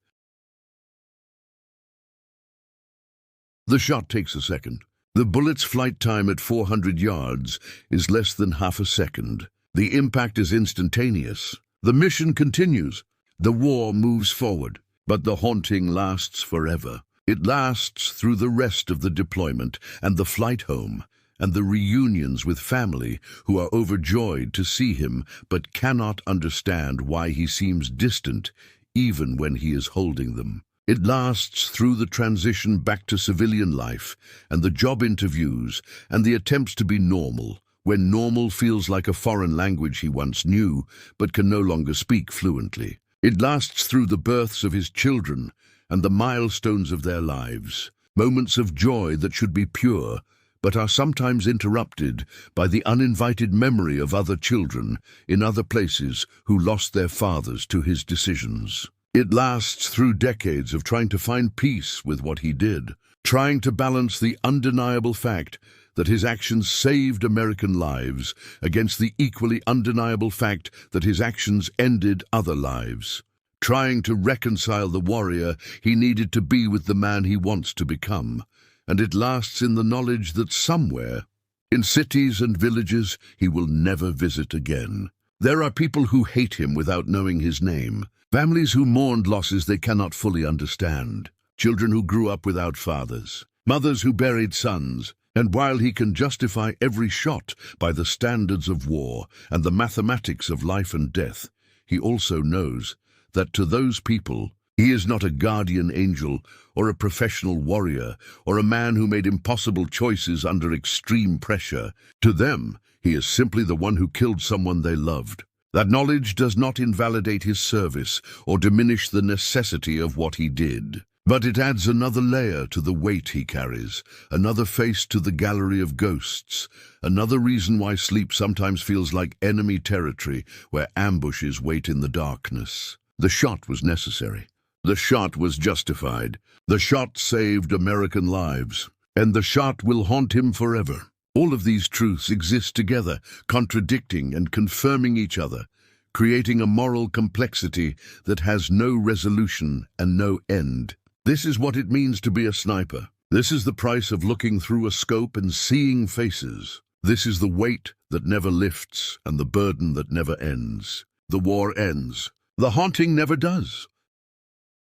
The shot takes a second. The bullet's flight time at 400 yards is less than half a second. The impact is instantaneous. The mission continues. The war moves forward, but the haunting lasts forever. It lasts through the rest of the deployment and the flight home and the reunions with family who are overjoyed to see him but cannot understand why he seems distant even when he is holding them. It lasts through the transition back to civilian life and the job interviews and the attempts to be normal, when normal feels like a foreign language he once knew but can no longer speak fluently. It lasts through the births of his children and the milestones of their lives, moments of joy that should be pure, but are sometimes interrupted by the uninvited memory of other children in other places who lost their fathers to his decisions. It lasts through decades of trying to find peace with what he did, trying to balance the undeniable fact that his actions saved American lives against the equally undeniable fact that his actions ended other lives, trying to reconcile the warrior he needed to be with the man he wants to become. And it lasts in the knowledge that somewhere, in cities and villages, he will never visit again. There are people who hate him without knowing his name, families who mourned losses they cannot fully understand, children who grew up without fathers, mothers who buried sons. And while he can justify every shot by the standards of war and the mathematics of life and death, he also knows that to those people, he is not a guardian angel or a professional warrior or a man who made impossible choices under extreme pressure. To them, he is simply the one who killed someone they loved. That knowledge does not invalidate his service or diminish the necessity of what he did. But it adds another layer to the weight he carries, another face to the gallery of ghosts, another reason why sleep sometimes feels like enemy territory where ambushes wait in the darkness. The shot was necessary. The shot was justified. The shot saved American lives. And the shot will haunt him forever. All of these truths exist together, contradicting and confirming each other, creating a moral complexity that has no resolution and no end. This is what it means to be a sniper. This is the price of looking through a scope and seeing faces. This is the weight that never lifts and the burden that never ends. The war ends. The haunting never does.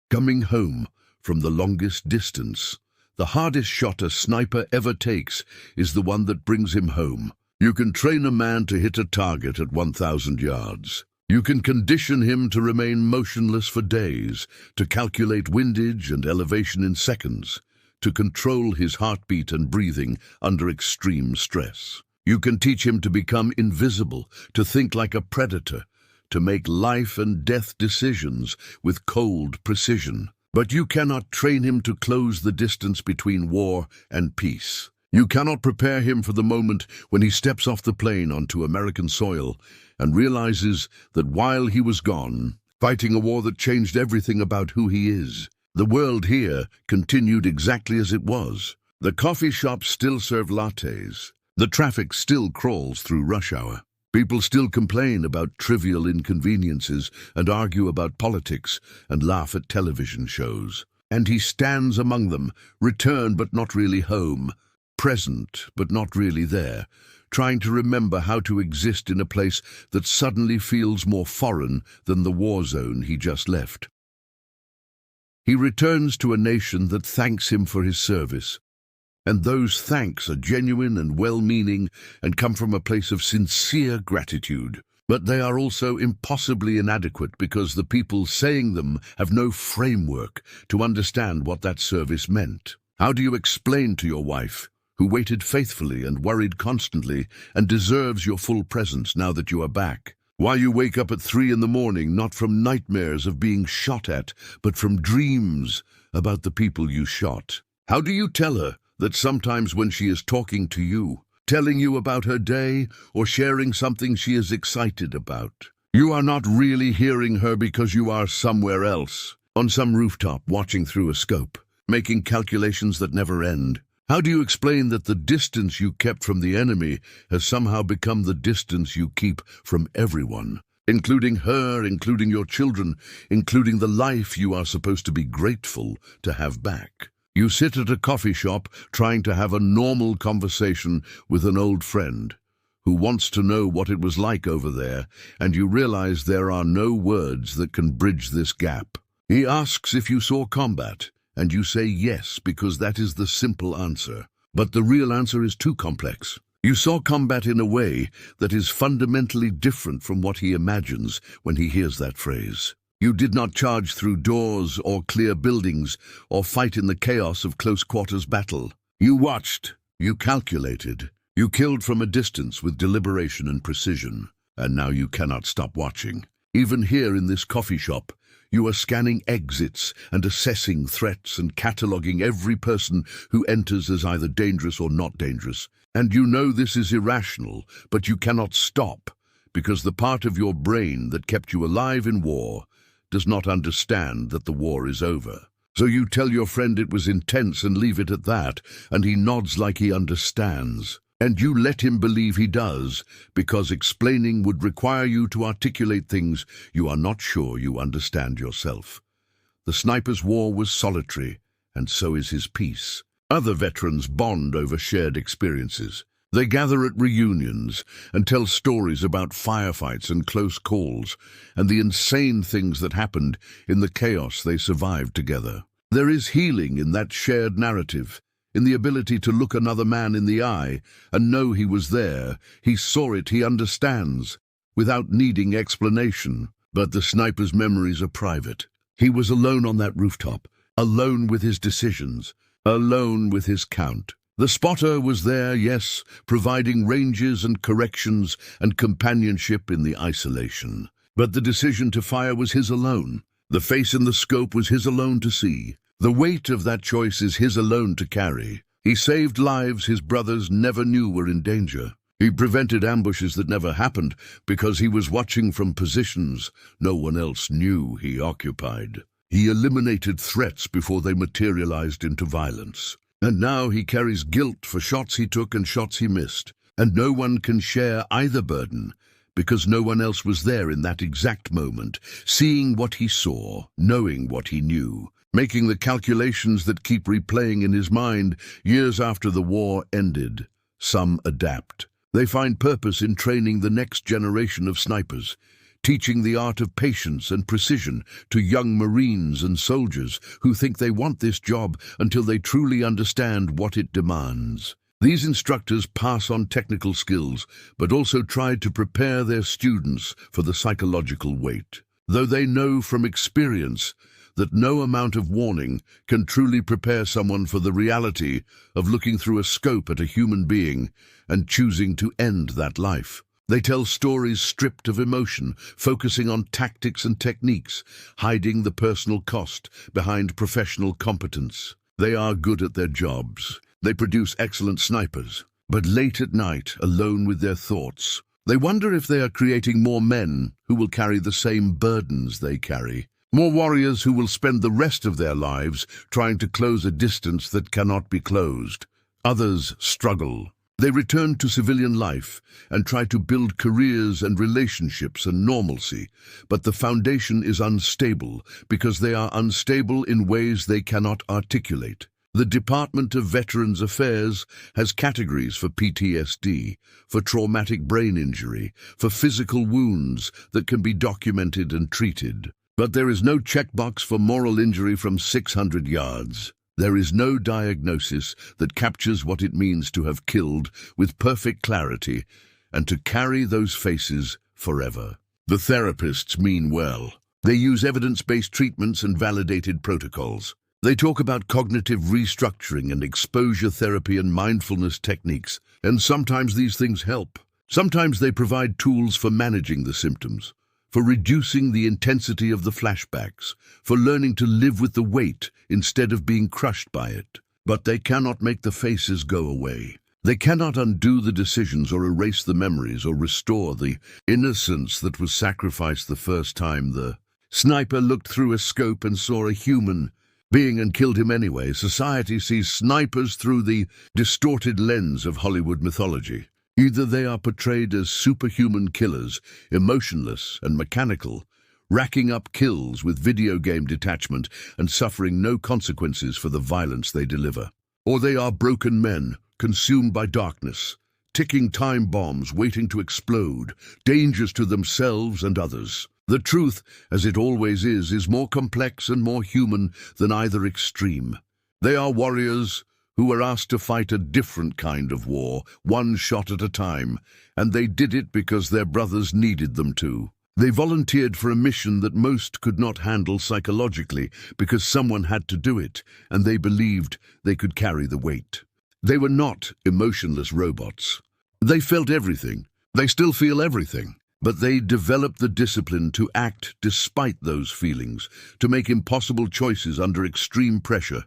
Coming home from the longest distance, the hardest shot a sniper ever takes is the one that brings him home. You can train a man to hit a target at 1,000 yards. You can condition him to remain motionless for days, to calculate windage and elevation in seconds, to control his heartbeat and breathing under extreme stress. You can teach him to become invisible, to think like a predator, to make life and death decisions with cold precision. But you cannot train him to close the distance between war and peace. You cannot prepare him for the moment when he steps off the plane onto American soil and realizes that while he was gone, fighting a war that changed everything about who he is, the world here continued exactly as it was. The coffee shops still serve lattes. The traffic still crawls through rush hour. People still complain about trivial inconveniences and argue about politics and laugh at television shows. And he stands among them, returned but not really home, present but not really there, trying to remember how to exist in a place that suddenly feels more foreign than the war zone he just left. He returns to a nation that thanks him for his service, and those thanks are genuine and well-meaning and come from a place of sincere gratitude. But they are also impossibly inadequate because the people saying them have no framework to understand what that service meant. How do you explain to your wife, who waited faithfully and worried constantly and deserves your full presence now that you are back, why you wake up at 3 in the morning not from nightmares of being shot at, but from dreams about the people you shot? How do you tell her that sometimes when she is talking to you, telling you about her day or sharing something she is excited about, you are not really hearing her because you are somewhere else, on some rooftop watching through a scope, making calculations that never end? How do you explain that the distance you kept from the enemy has somehow become the distance you keep from everyone, including her, including your children, including the life you are supposed to be grateful to have back? You sit at a coffee shop trying to have a normal conversation with an old friend who wants to know what it was like over there, and you realize there are no words that can bridge this gap. He asks if you saw combat, and you say yes because that is the simple answer. But the real answer is too complex. You saw combat in a way that is fundamentally different from what he imagines when he hears that phrase. You did not charge through doors or clear buildings or fight in the chaos of close-quarters battle. You watched, you calculated, you killed from a distance with deliberation and precision, and now you cannot stop watching. Even here in this coffee shop, You are scanning exits and assessing threats and cataloging every person who enters as either dangerous or not dangerous. And you know this is irrational, but you cannot stop, because the part of your brain that kept you alive in war does not understand that the war is over. So you tell your friend it was intense and leave it at that, and he nods like he understands. And you let him believe he does, because explaining would require you to articulate things you are not sure you understand yourself. The sniper's war was solitary, and so is his peace. Other veterans bond over shared experiences. They gather at reunions and tell stories about firefights and close calls, and the insane things that happened in the chaos they survived together. There is healing in that shared narrative, in the ability to look another man in the eye and know he was there, he saw it, he understands, without needing explanation. But the sniper's memories are private. He was alone on that rooftop, alone with his decisions, alone with his count. The spotter was there, yes, providing ranges and corrections and companionship in the isolation. But the decision to fire was his alone. The face in the scope was his alone to see. The weight of that choice is his alone to carry. He saved lives his brothers never knew were in danger. He prevented ambushes that never happened because he was watching from positions no one else knew he occupied. He eliminated threats before they materialized into violence. And now he carries guilt for shots he took and shots he missed. And no one can share either burden, because no one else was there in that exact moment, seeing what he saw, knowing what he knew, making the calculations that keep replaying in his mind years after the war ended. Some adapt. They find purpose in training the next generation of snipers, teaching the art of patience and precision to young Marines and soldiers who think they want this job until they truly understand what it demands. These instructors pass on technical skills, but also try to prepare their students for the psychological weight. Though they know from experience that no amount of warning can truly prepare someone for the reality of looking through a scope at a human being and choosing to end that life. They tell stories stripped of emotion, focusing on tactics and techniques, hiding the personal cost behind professional competence. They are good at their jobs. They produce excellent snipers, but late at night, alone with their thoughts, they wonder if they are creating more men who will carry the same burdens they carry. More warriors who will spend the rest of their lives trying to close a distance that cannot be closed. Others struggle. They return to civilian life and try to build careers and relationships and normalcy, but the foundation is unstable because they are unstable in ways they cannot articulate. The Department of Veterans Affairs has categories for PTSD, for traumatic brain injury, for physical wounds that can be documented and treated. But there is no checkbox for moral injury from 600 yards. There is no diagnosis that captures what it means to have killed with perfect clarity and to carry those faces forever. The therapists mean well. They use evidence-based treatments and validated protocols. They talk about cognitive restructuring and exposure therapy and mindfulness techniques, and sometimes these things help. Sometimes they provide tools for managing the symptoms, for reducing the intensity of the flashbacks, for learning to live with the weight instead of being crushed by it. But they cannot make the faces go away. They cannot undo the decisions or erase the memories or restore the innocence that was sacrificed the first time the sniper looked through a scope and saw a human being and killed him anyway. Society sees snipers through the distorted lens of Hollywood mythology. Either they are portrayed as superhuman killers, emotionless and mechanical, racking up kills with video game detachment and suffering no consequences for the violence they deliver. Or they are broken men, consumed by darkness, ticking time bombs waiting to explode, dangers to themselves and others. The truth, as it always is more complex and more human than either extreme. They are warriors who were asked to fight a different kind of war, one shot at a time, and they did it because their brothers needed them to. They volunteered for a mission that most could not handle psychologically because someone had to do it, and they believed they could carry the weight. They were not emotionless robots. They felt everything. They still feel everything. But they develop the discipline to act despite those feelings, to make impossible choices under extreme pressure,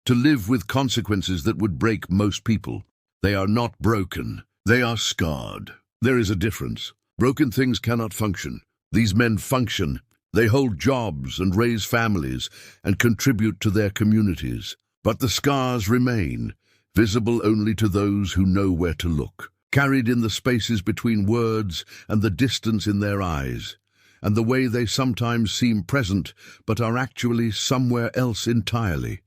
to live with consequences that would break most people. They are not broken. They are scarred. There is a difference. Broken things cannot function. These men function. They hold jobs and raise families and contribute to their communities. But the scars remain, visible only to those who know where to look, carried in the spaces between words and the distance in their eyes, and the way they sometimes seem present but are actually somewhere else entirely.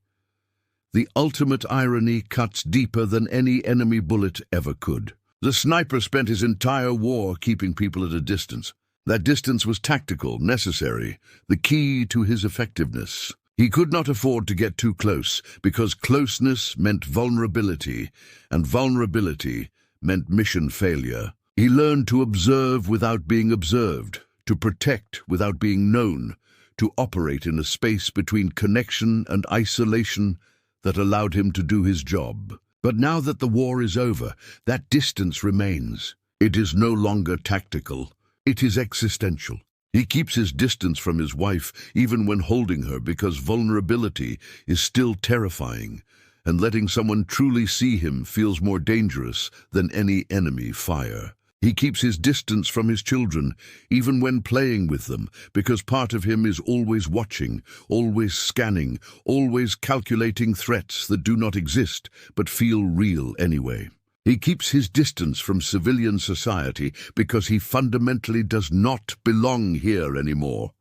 The ultimate irony cuts deeper than any enemy bullet ever could. The sniper spent his entire war keeping people at a distance. That distance was tactical, necessary, the key to his effectiveness. He could not afford to get too close, because closeness meant vulnerability, and vulnerability meant mission failure. He learned to observe without being observed, to protect without being known, to operate in a space between connection and isolation that allowed him to do his job. But now that the war is over, that distance remains. It is no longer tactical. It is existential. He keeps his distance from his wife even when holding her, because vulnerability is still terrifying, and letting someone truly see him feels more dangerous than any enemy fire. He keeps his distance from his children, even when playing with them, because part of him is always watching, always scanning, always calculating threats that do not exist but feel real anyway. He keeps his distance from civilian society because he fundamentally does not belong here anymore.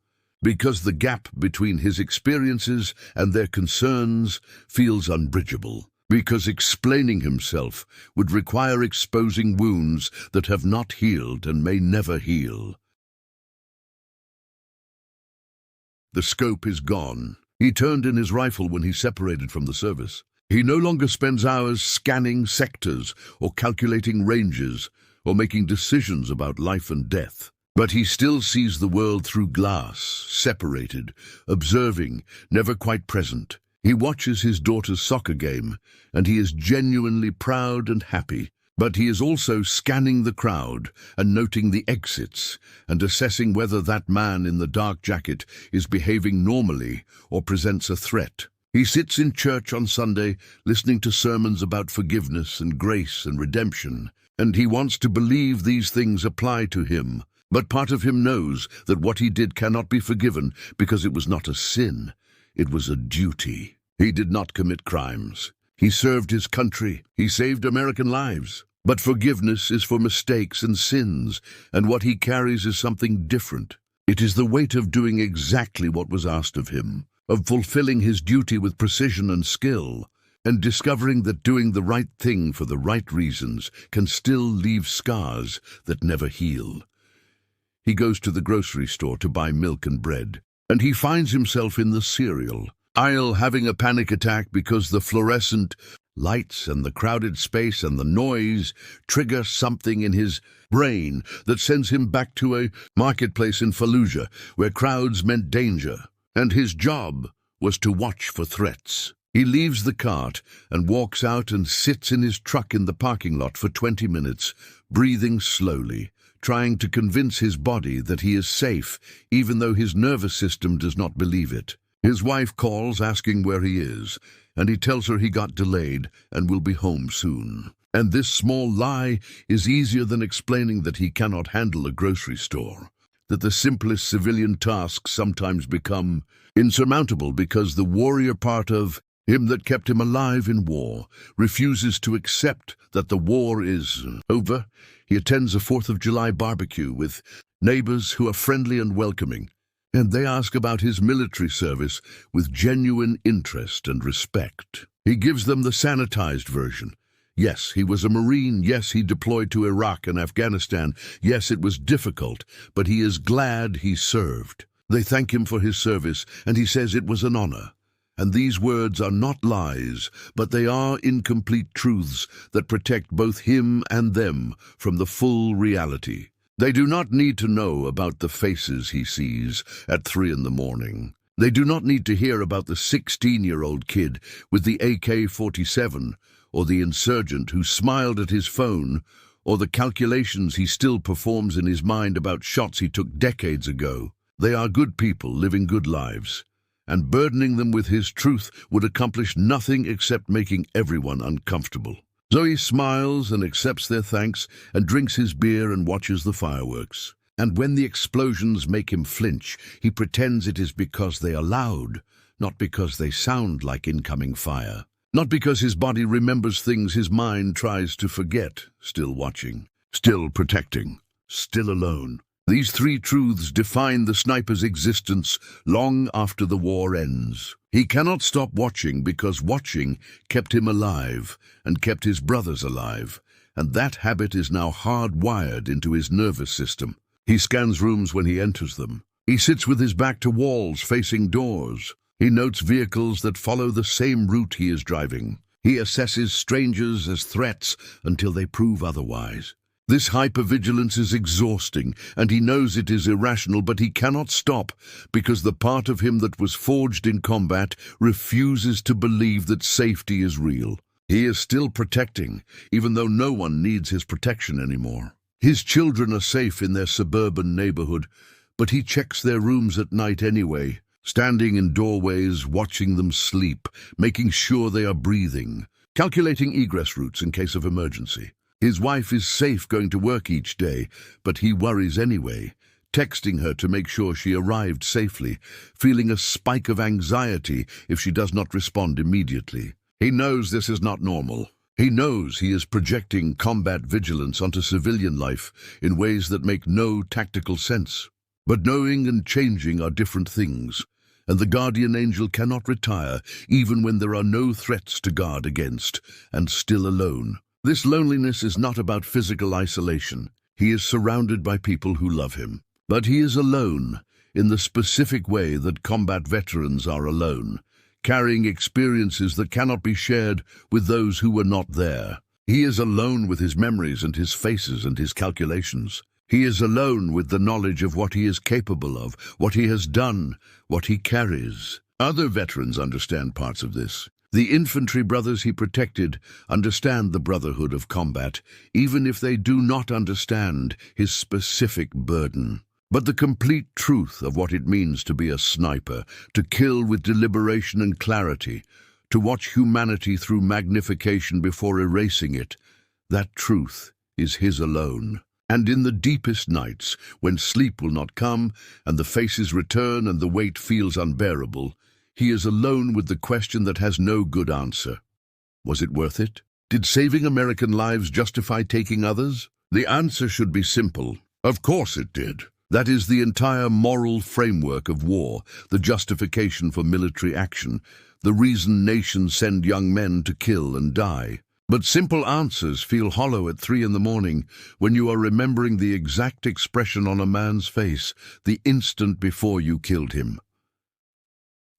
Because the gap between his experiences and their concerns feels unbridgeable. Because explaining himself would require exposing wounds that have not healed and may never heal. The scope is gone. He turned in his rifle when he separated from the service. He no longer spends hours scanning sectors or calculating ranges or making decisions about life and death. But he still sees the world through glass, separated, observing, never quite present. He watches his daughter's soccer game, and he is genuinely proud and happy. But he is also scanning the crowd and noting the exits and assessing whether that man in the dark jacket is behaving normally or presents a threat. He sits in church on Sunday, listening to sermons about forgiveness and grace and redemption, and he wants to believe these things apply to him. But part of him knows that what he did cannot be forgiven because it was not a sin. It was a duty. He did not commit crimes. He served his country. He saved American lives. But forgiveness is for mistakes and sins, and what he carries is something different. It is the weight of doing exactly what was asked of him, of fulfilling his duty with precision and skill, and discovering that doing the right thing for the right reasons can still leave scars that never heal. He goes to the grocery store to buy milk and bread, and he finds himself in the cereal aisle having a panic attack because the fluorescent lights and the crowded space and the noise trigger something in his brain that sends him back to a marketplace in Fallujah where crowds meant danger, and his job was to watch for threats. He leaves the cart and walks out and sits in his truck in the parking lot for 20 minutes, breathing slowly, trying to convince his body that he is safe, even though his nervous system does not believe it. His wife calls asking where he is, and he tells her he got delayed and will be home soon. And this small lie is easier than explaining that he cannot handle a grocery store, that the simplest civilian tasks sometimes become insurmountable because the warrior part of him that kept him alive in war refuses to accept that the war is over. He attends a 4th of July barbecue with neighbors who are friendly and welcoming, and they ask about his military service with genuine interest and respect. He gives them the sanitized version. Yes, he was a Marine. Yes, he deployed to Iraq and Afghanistan. Yes, it was difficult, but he is glad he served. They thank him for his service, and he says it was an honor. And these words are not lies, but they are incomplete truths that protect both him and them from the full reality. They do not need to know about the faces he sees at 3 a.m. They do not need to hear about the 16-year-old kid with the AK-47 or the insurgent who smiled at his phone or the calculations he still performs in his mind about shots he took decades ago. They are good people living good lives, and burdening them with his truth would accomplish nothing except making everyone uncomfortable. Zoe smiles and accepts their thanks and drinks his beer and watches the fireworks. And when the explosions make him flinch, he pretends it is because they are loud, not because they sound like incoming fire. Not because his body remembers things his mind tries to forget. Still watching, still protecting, still alone. These three truths define the sniper's existence long after the war ends. He cannot stop watching because watching kept him alive and kept his brothers alive, and that habit is now hardwired into his nervous system. He scans rooms when he enters them. He sits with his back to walls facing doors. He notes vehicles that follow the same route he is driving. He assesses strangers as threats until they prove otherwise. This hypervigilance is exhausting, and he knows it is irrational, but he cannot stop because the part of him that was forged in combat refuses to believe that safety is real. He is still protecting, even though no one needs his protection anymore. His children are safe in their suburban neighborhood, but he checks their rooms at night anyway, standing in doorways, watching them sleep, making sure they are breathing, calculating egress routes in case of emergency. His wife is safe going to work each day, but he worries anyway, texting her to make sure she arrived safely, feeling a spike of anxiety if she does not respond immediately. He knows this is not normal. He knows he is projecting combat vigilance onto civilian life in ways that make no tactical sense. But knowing and changing are different things, and the guardian angel cannot retire even when there are no threats to guard against, and still alone. This loneliness is not about physical isolation. He is surrounded by people who love him. But he is alone in the specific way that combat veterans are alone, carrying experiences that cannot be shared with those who were not there. He is alone with his memories and his faces and his calculations. He is alone with the knowledge of what he is capable of, what he has done, what he carries. Other veterans understand parts of this. The infantry brothers he protected understand the brotherhood of combat, even if they do not understand his specific burden. But the complete truth of what it means to be a sniper, to kill with deliberation and clarity, to watch humanity through magnification before erasing it, that truth is his alone. And in the deepest nights, when sleep will not come, and the faces return and the weight feels unbearable, he is alone with the question that has no good answer. Was it worth it? Did saving American lives justify taking others? The answer should be simple. Of course it did. That is the entire moral framework of war, the justification for military action, the reason nations send young men to kill and die. But simple answers feel hollow at 3 a.m. when you are remembering the exact expression on a man's face the instant before you killed him.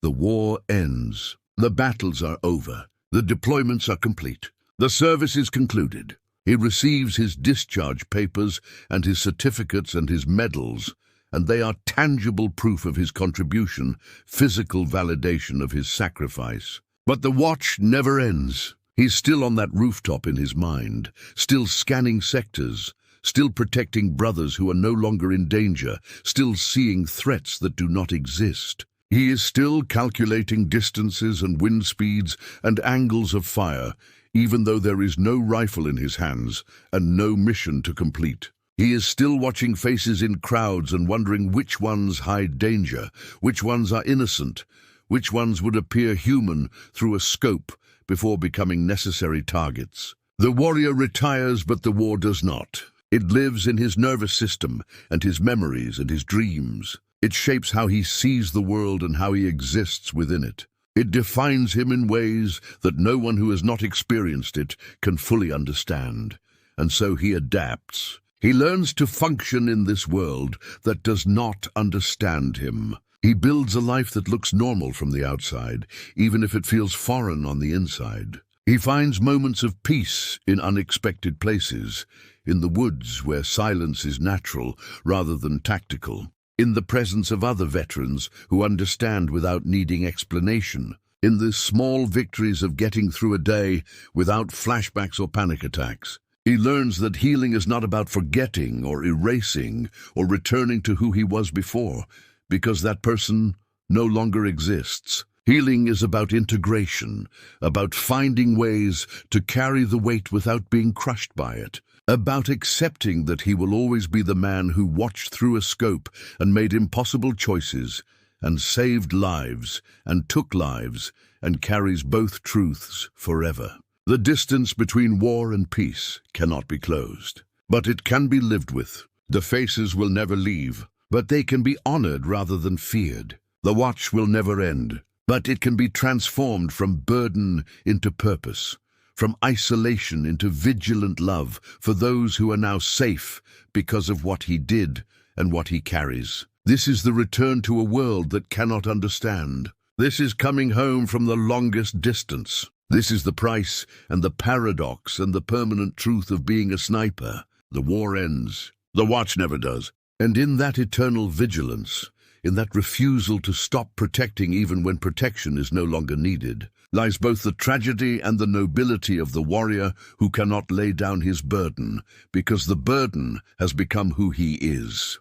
The war ends. The battles are over. The deployments are complete. The service is concluded. He receives his discharge papers and his certificates and his medals, and they are tangible proof of his contribution, physical validation of his sacrifice. But the watch never ends. He's still on that rooftop in his mind, still scanning sectors, still protecting brothers who are no longer in danger, still seeing threats that do not exist. He is still calculating distances and wind speeds and angles of fire, even though there is no rifle in his hands and no mission to complete. He is still watching faces in crowds and wondering which ones hide danger, which ones are innocent, which ones would appear human through a scope before becoming necessary targets. The warrior retires, but the war does not. It lives in his nervous system and his memories and his dreams. It shapes how he sees the world and how he exists within it. It defines him in ways that no one who has not experienced it can fully understand. And so he adapts. He learns to function in this world that does not understand him. He builds a life that looks normal from the outside, even if it feels foreign on the inside. He finds moments of peace in unexpected places, in the woods where silence is natural rather than tactical, in the presence of other veterans who understand without needing explanation, in the small victories of getting through a day without flashbacks or panic attacks. He learns that healing is not about forgetting or erasing or returning to who he was before, because that person no longer exists. Healing is about integration, about finding ways to carry the weight without being crushed by it, about accepting that he will always be the man who watched through a scope and made impossible choices and saved lives and took lives and carries both truths forever. The distance between war and peace cannot be closed, but it can be lived with. The faces will never leave, but they can be honored rather than feared. The watch will never end, but it can be transformed from burden into purpose, from isolation into vigilant love for those who are now safe because of what he did and what he carries. This is the return to a world that cannot understand. This is coming home from the longest distance. This is the price and the paradox and the permanent truth of being a sniper. The war ends. The watch never does. And in that eternal vigilance, in that refusal to stop protecting even when protection is no longer needed, lies both the tragedy and the nobility of the warrior who cannot lay down his burden, because the burden has become who he is.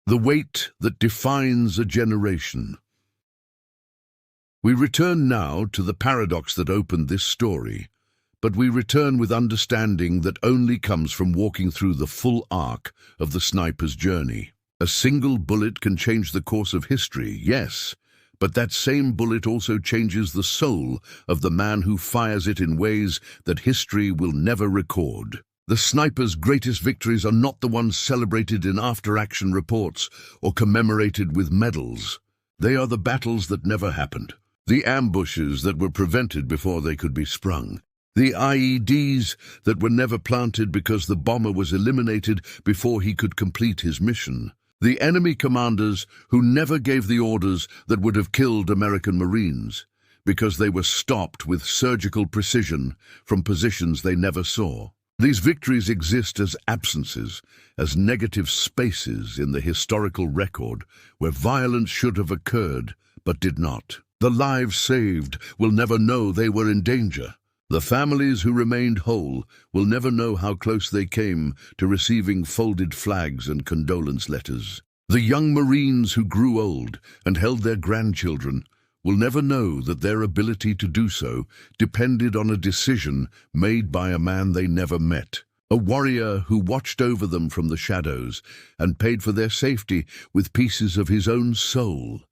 The weight that defines a generation. We return now to the paradox that opened this story, but we return with understanding that only comes from walking through the full arc of the sniper's journey. A single bullet can change the course of history, yes, but that same bullet also changes the soul of the man who fires it in ways that history will never record. The sniper's greatest victories are not the ones celebrated in after-action reports or commemorated with medals. They are the battles that never happened, the ambushes that were prevented before they could be sprung, the IEDs that were never planted because the bomber was eliminated before he could complete his mission, the enemy commanders who never gave the orders that would have killed American Marines because they were stopped with surgical precision from positions they never saw. These victories exist as absences, as negative spaces in the historical record where violence should have occurred but did not. The lives saved will never know they were in danger. The families who remained whole will never know how close they came to receiving folded flags and condolence letters. The young Marines who grew old and held their grandchildren will never know that their ability to do so depended on a decision made by a man they never met, a warrior who watched over them from the shadows and paid for their safety with pieces of his own soul.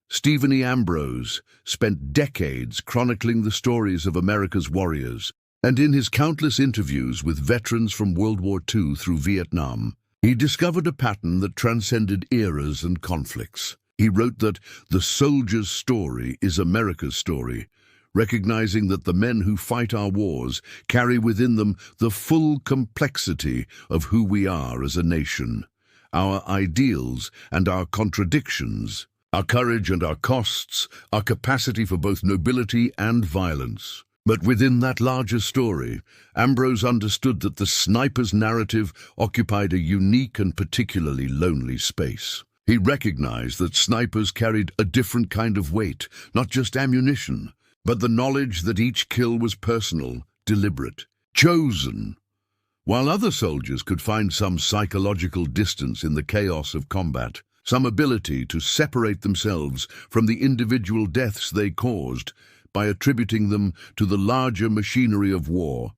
Stephen E. Ambrose spent decades chronicling the stories of America's warriors, and in his countless interviews with veterans from World War II through Vietnam, he discovered a pattern that transcended eras and conflicts. He wrote that the soldier's story is America's story, recognizing that the men who fight our wars carry within them the full complexity of who we are as a nation, our ideals and our contradictions, our courage and our costs, our capacity for both nobility and violence. But within that larger story, Ambrose understood that the sniper's narrative occupied a unique and particularly lonely space. He recognized that snipers carried a different kind of weight, not just ammunition, but the knowledge that each kill was personal, deliberate, chosen. While other soldiers could find some psychological distance in the chaos of combat, some ability to separate themselves from the individual deaths they caused by attributing them to the larger machinery of war,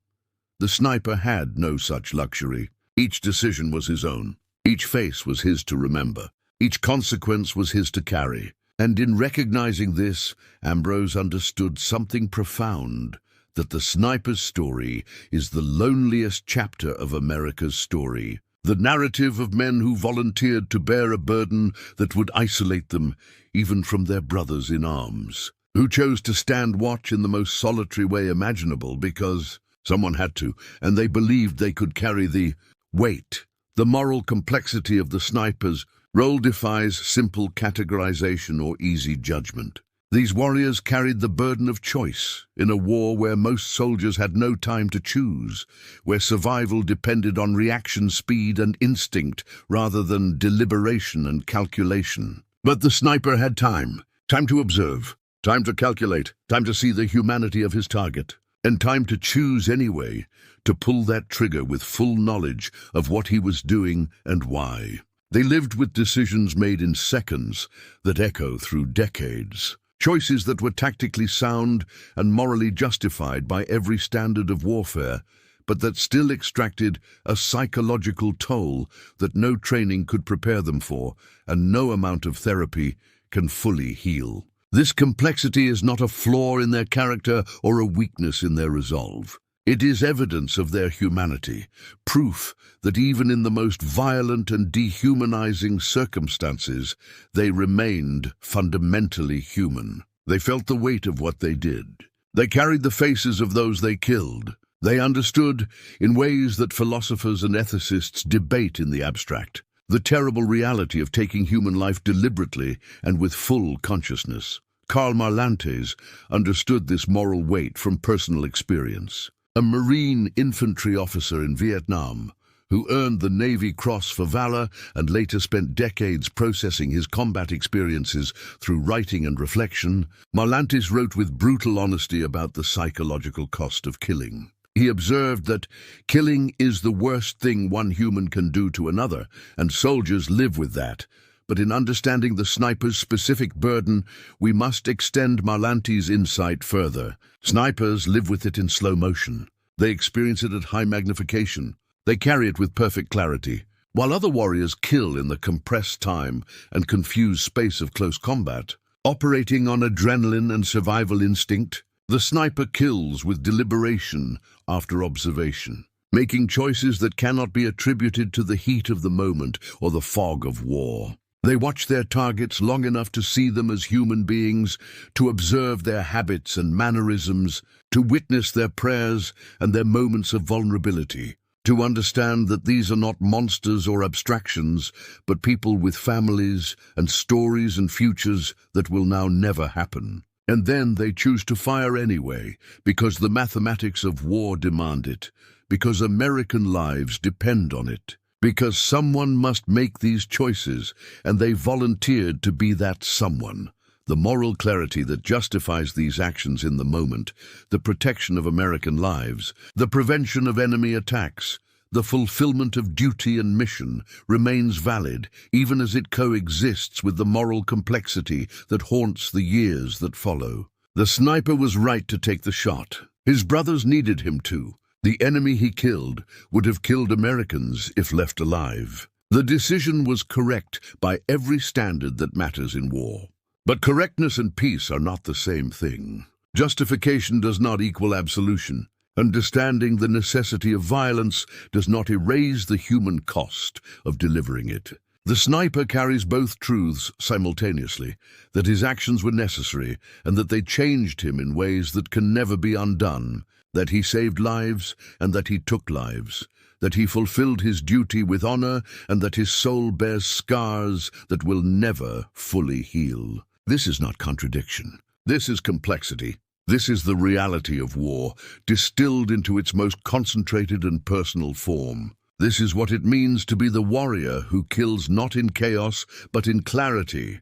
the sniper had no such luxury. Each decision was his own. Each face was his to remember. Each consequence was his to carry. And in recognizing this, Ambrose understood something profound, that the sniper's story is the loneliest chapter of America's story. The narrative of men who volunteered to bear a burden that would isolate them, even from their brothers in arms, who chose to stand watch in the most solitary way imaginable because someone had to, and they believed they could carry the weight. The moral complexity of the sniper's role defies simple categorization or easy judgment. These warriors carried the burden of choice in a war where most soldiers had no time to choose, where survival depended on reaction speed and instinct rather than deliberation and calculation. But the sniper had time to observe, time to calculate, time to see the humanity of his target. and time to choose anyway, to pull that trigger with full knowledge of what he was doing and why. They lived with decisions made in seconds that echo through decades. Choices that were tactically sound and morally justified by every standard of warfare, but that still extracted a psychological toll that no training could prepare them for, and no amount of therapy can fully heal. This complexity is not a flaw in their character or a weakness in their resolve. It is evidence of their humanity, proof that even in the most violent and dehumanizing circumstances, they remained fundamentally human. They felt the weight of what they did. They carried the faces of those they killed. They understood, in ways that philosophers and ethicists debate in the abstract, the terrible reality of taking human life deliberately and with full consciousness. Karl Marlantes understood this moral weight from personal experience. A Marine infantry officer in Vietnam, who earned the Navy Cross for valor and later spent decades processing his combat experiences through writing and reflection, Marlantes wrote with brutal honesty about the psychological cost of killing. He observed that killing is the worst thing one human can do to another, and soldiers live with that. But in understanding the sniper's specific burden, we must extend Marlantes' insight further. Snipers live with it in slow motion. They experience it at high magnification. They carry it with perfect clarity. While other warriors kill in the compressed time and confused space of close combat, operating on adrenaline and survival instinct, the sniper kills with deliberation after observation, making choices that cannot be attributed to the heat of the moment or the fog of war. They watch their targets long enough to see them as human beings, to observe their habits and mannerisms, to witness their prayers and their moments of vulnerability, to understand that these are not monsters or abstractions, but people with families and stories and futures that will now never happen. And then they choose to fire anyway, because the mathematics of war demand it, because American lives depend on it. Because someone must make these choices, and they volunteered to be that someone. The moral clarity that justifies these actions in the moment, the protection of American lives, the prevention of enemy attacks, the fulfillment of duty and mission remains valid, even as it coexists with the moral complexity that haunts the years that follow. The sniper was right to take the shot. His brothers needed him to. The enemy he killed would have killed Americans if left alive. The decision was correct by every standard that matters in war. But correctness and peace are not the same thing. Justification does not equal absolution. Understanding the necessity of violence does not erase the human cost of delivering it. The sniper carries both truths simultaneously, that his actions were necessary and that they changed him in ways that can never be undone, that he saved lives and that he took lives, that he fulfilled his duty with honor and that his soul bears scars that will never fully heal. This is not contradiction. This is complexity. This is the reality of war, distilled into its most concentrated and personal form. This is what it means to be the warrior who kills not in chaos, but in clarity,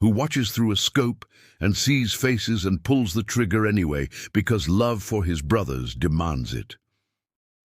who watches through a scope and sees faces and pulls the trigger anyway because love for his brothers demands it.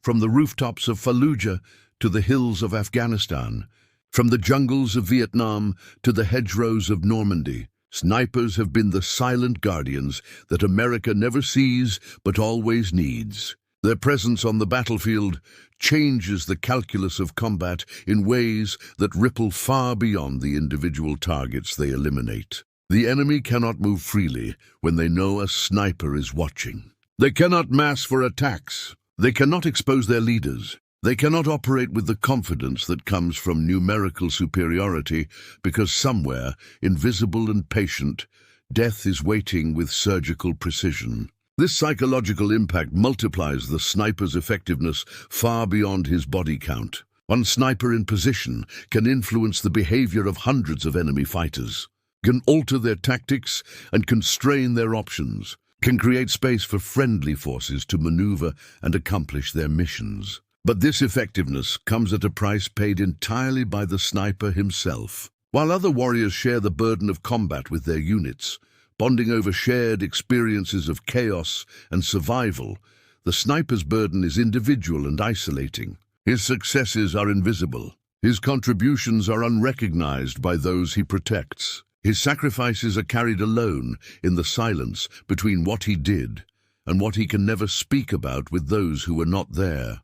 From the rooftops of Fallujah to the hills of Afghanistan, from the jungles of Vietnam to the hedgerows of Normandy, snipers have been the silent guardians that America never sees but always needs. Their presence on the battlefield changes the calculus of combat in ways that ripple far beyond the individual targets they eliminate. The enemy cannot move freely when they know a sniper is watching. They cannot mass for attacks. They cannot expose their leaders. They cannot operate with the confidence that comes from numerical superiority because somewhere, invisible and patient, death is waiting with surgical precision. This psychological impact multiplies the sniper's effectiveness far beyond his body count. One sniper in position can influence the behavior of hundreds of enemy fighters, can alter their tactics and constrain their options, can create space for friendly forces to maneuver and accomplish their missions. But this effectiveness comes at a price paid entirely by the sniper himself. While other warriors share the burden of combat with their units, bonding over shared experiences of chaos and survival, The sniper's burden is individual and isolating. His successes are invisible. His contributions are unrecognized by those he protects. His sacrifices are carried alone in the silence between what he did and what he can never speak about with those who were not there.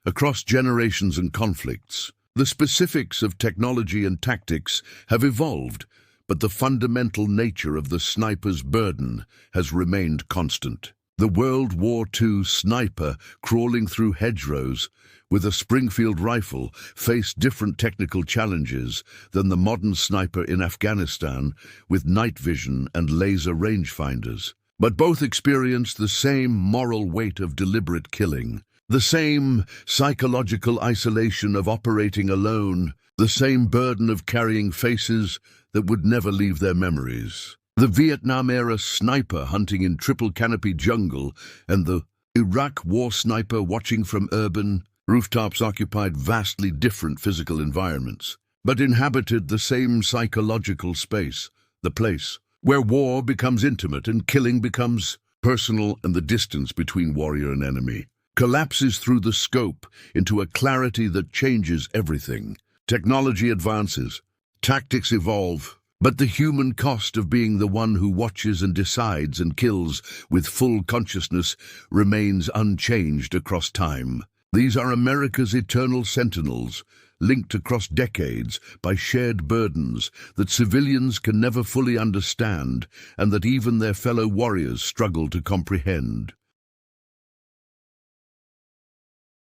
Across generations and conflicts, the specifics of technology and tactics have evolved, but the fundamental nature of the sniper's burden has remained constant. The World War II sniper crawling through hedgerows with a Springfield rifle faced different technical challenges than the modern sniper in Afghanistan with night vision and laser rangefinders. But both experienced the same moral weight of deliberate killing, the same psychological isolation of operating alone, the same burden of carrying faces that would never leave their memories. The Vietnam-era sniper hunting in triple canopy jungle and the Iraq war sniper watching from urban rooftops occupied vastly different physical environments, but inhabited the same psychological space, the place where war becomes intimate and killing becomes personal, and the distance between warrior and enemy collapses through the scope into a clarity that changes everything. Technology advances, tactics evolve, but the human cost of being the one who watches and decides and kills with full consciousness remains unchanged across time. These are America's eternal sentinels, linked across decades by shared burdens that civilians can never fully understand and that even their fellow warriors struggle to comprehend.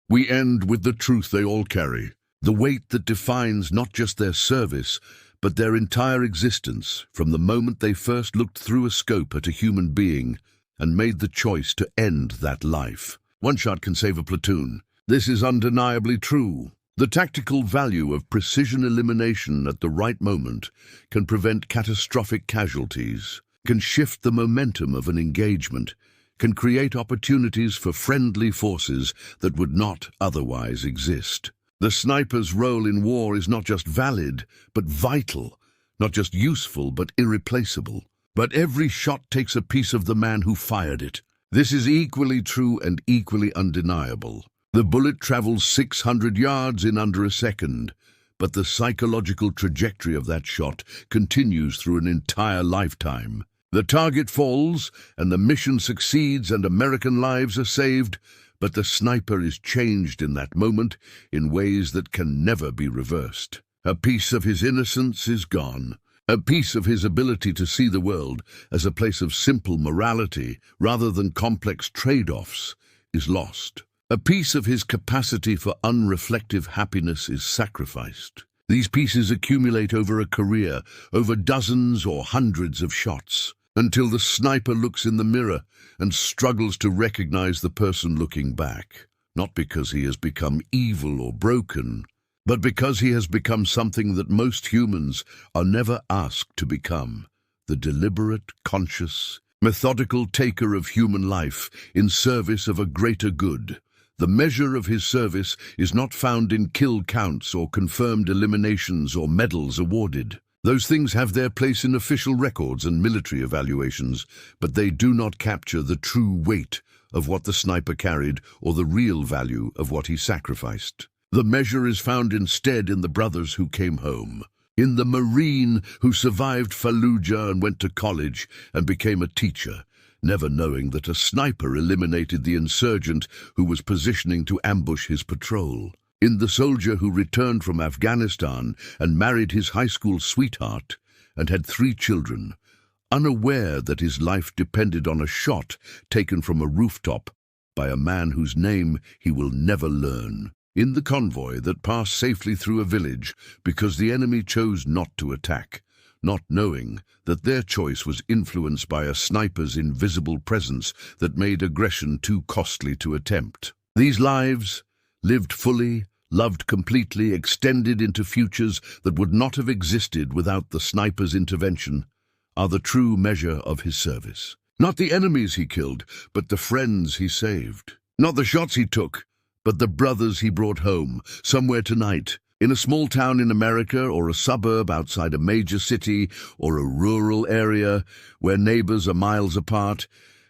We end with the truth they all carry, the weight that defines not just their service, but their entire existence from the moment they first looked through a scope at a human being and made the choice to end that life. One shot can save a platoon. This is undeniably true. The tactical value of precision elimination at the right moment can prevent catastrophic casualties, can shift the momentum of an engagement, can create opportunities for friendly forces that would not otherwise exist. The sniper's role in war is not just valid, but vital, not just useful, but irreplaceable. But every shot takes a piece of the man who fired it. This is equally true and equally undeniable. The bullet travels 600 yards in under a second, but the psychological trajectory of that shot continues through an entire lifetime. The target falls, and the mission succeeds, and American lives are saved, but the sniper is changed in that moment in ways that can never be reversed. A piece of his innocence is gone. A piece of his ability to see the world as a place of simple morality rather than complex trade-offs is lost. A piece of his capacity for unreflective happiness is sacrificed. These pieces accumulate over a career, over dozens or hundreds of shots, until the sniper looks in the mirror and struggles to recognize the person looking back, not because he has become evil or broken, but because he has become something that most humans are never asked to become: the deliberate, conscious, methodical taker of human life in service of a greater good. The measure of his service is not found in kill counts or confirmed eliminations or medals awarded. Those things have their place in official records and military evaluations, but they do not capture the true weight of what the sniper carried or the real value of what he sacrificed. The measure is found instead in the brothers who came home, in the Marine who survived Fallujah and went to college and became a teacher, never knowing that a sniper eliminated the insurgent who was positioning to ambush his patrol. In the soldier who returned from Afghanistan and married his high school sweetheart and had 3 children, unaware that his life depended on a shot taken from a rooftop by a man whose name he will never learn. In the convoy that passed safely through a village because the enemy chose not to attack, not knowing that their choice was influenced by a sniper's invisible presence that made aggression too costly to attempt. These lives, lived fully, loved completely, extended into futures that would not have existed without the sniper's intervention, are the true measure of his service. Not the enemies he killed, but the friends he saved. Not the shots he took, but the brothers he brought home, somewhere tonight, in a small town in America or a suburb outside a major city or a rural area where neighbors are miles apart.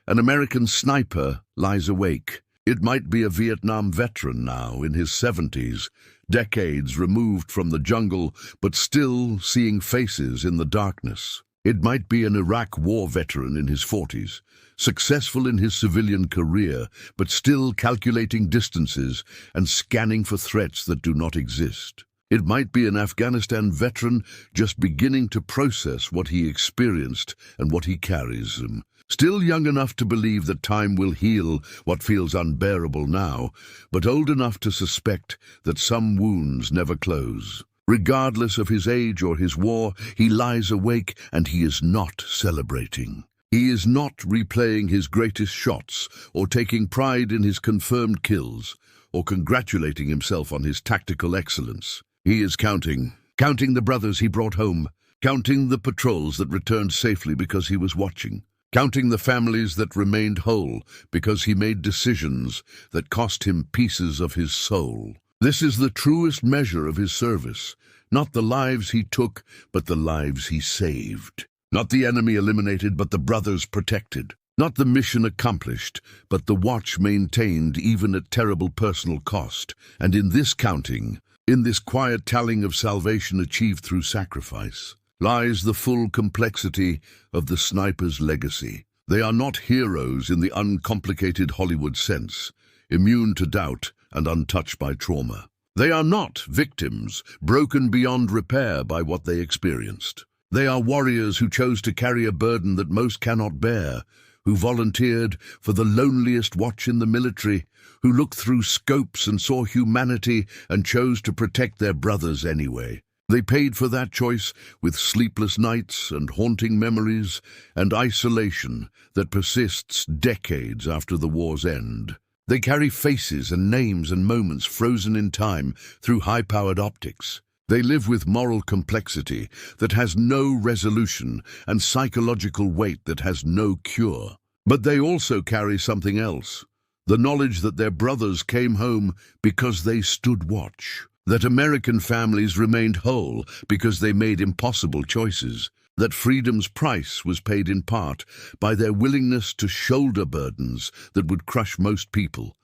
An American sniper lies awake. It might be a Vietnam veteran now in his 70s, decades removed from the jungle, but still seeing faces in the darkness. It might be an Iraq war veteran in his 40s, successful in his civilian career, but still calculating distances and scanning for threats that do not exist. It might be an Afghanistan veteran just beginning to process what he experienced and what he carries. Still young enough to believe that time will heal what feels unbearable now, but old enough to suspect that some wounds never close. Regardless of his age or his war, he lies awake and he is not celebrating. He is not replaying his greatest shots or taking pride in his confirmed kills or congratulating himself on his tactical excellence. He is counting the brothers he brought home, counting the patrols that returned safely because he was watching, counting the families that remained whole because he made decisions that cost him pieces of his soul. This is the truest measure of his service, not the lives he took, but the lives he saved. Not the enemy eliminated, but the brothers protected. Not the mission accomplished, but the watch maintained even at terrible personal cost. And in this counting, in this quiet tallying of salvation achieved through sacrifice, lies the full complexity of the sniper's legacy. They are not heroes in the uncomplicated Hollywood sense, immune to doubt and untouched by trauma. They are not victims, broken beyond repair by what they experienced. They are warriors who chose to carry a burden that most cannot bear, who volunteered for the loneliest watch in the military, who looked through scopes and saw humanity and chose to protect their brothers anyway. They paid for that choice with sleepless nights and haunting memories and isolation that persists decades after the war's end. They carry faces and names and moments frozen in time through high-powered optics. They live with moral complexity that has no resolution and psychological weight that has no cure. But they also carry something else, the knowledge that their brothers came home because they stood watch, that American families remained whole because they made impossible choices, that freedom's price was paid in part by their willingness to shoulder burdens that would crush most people.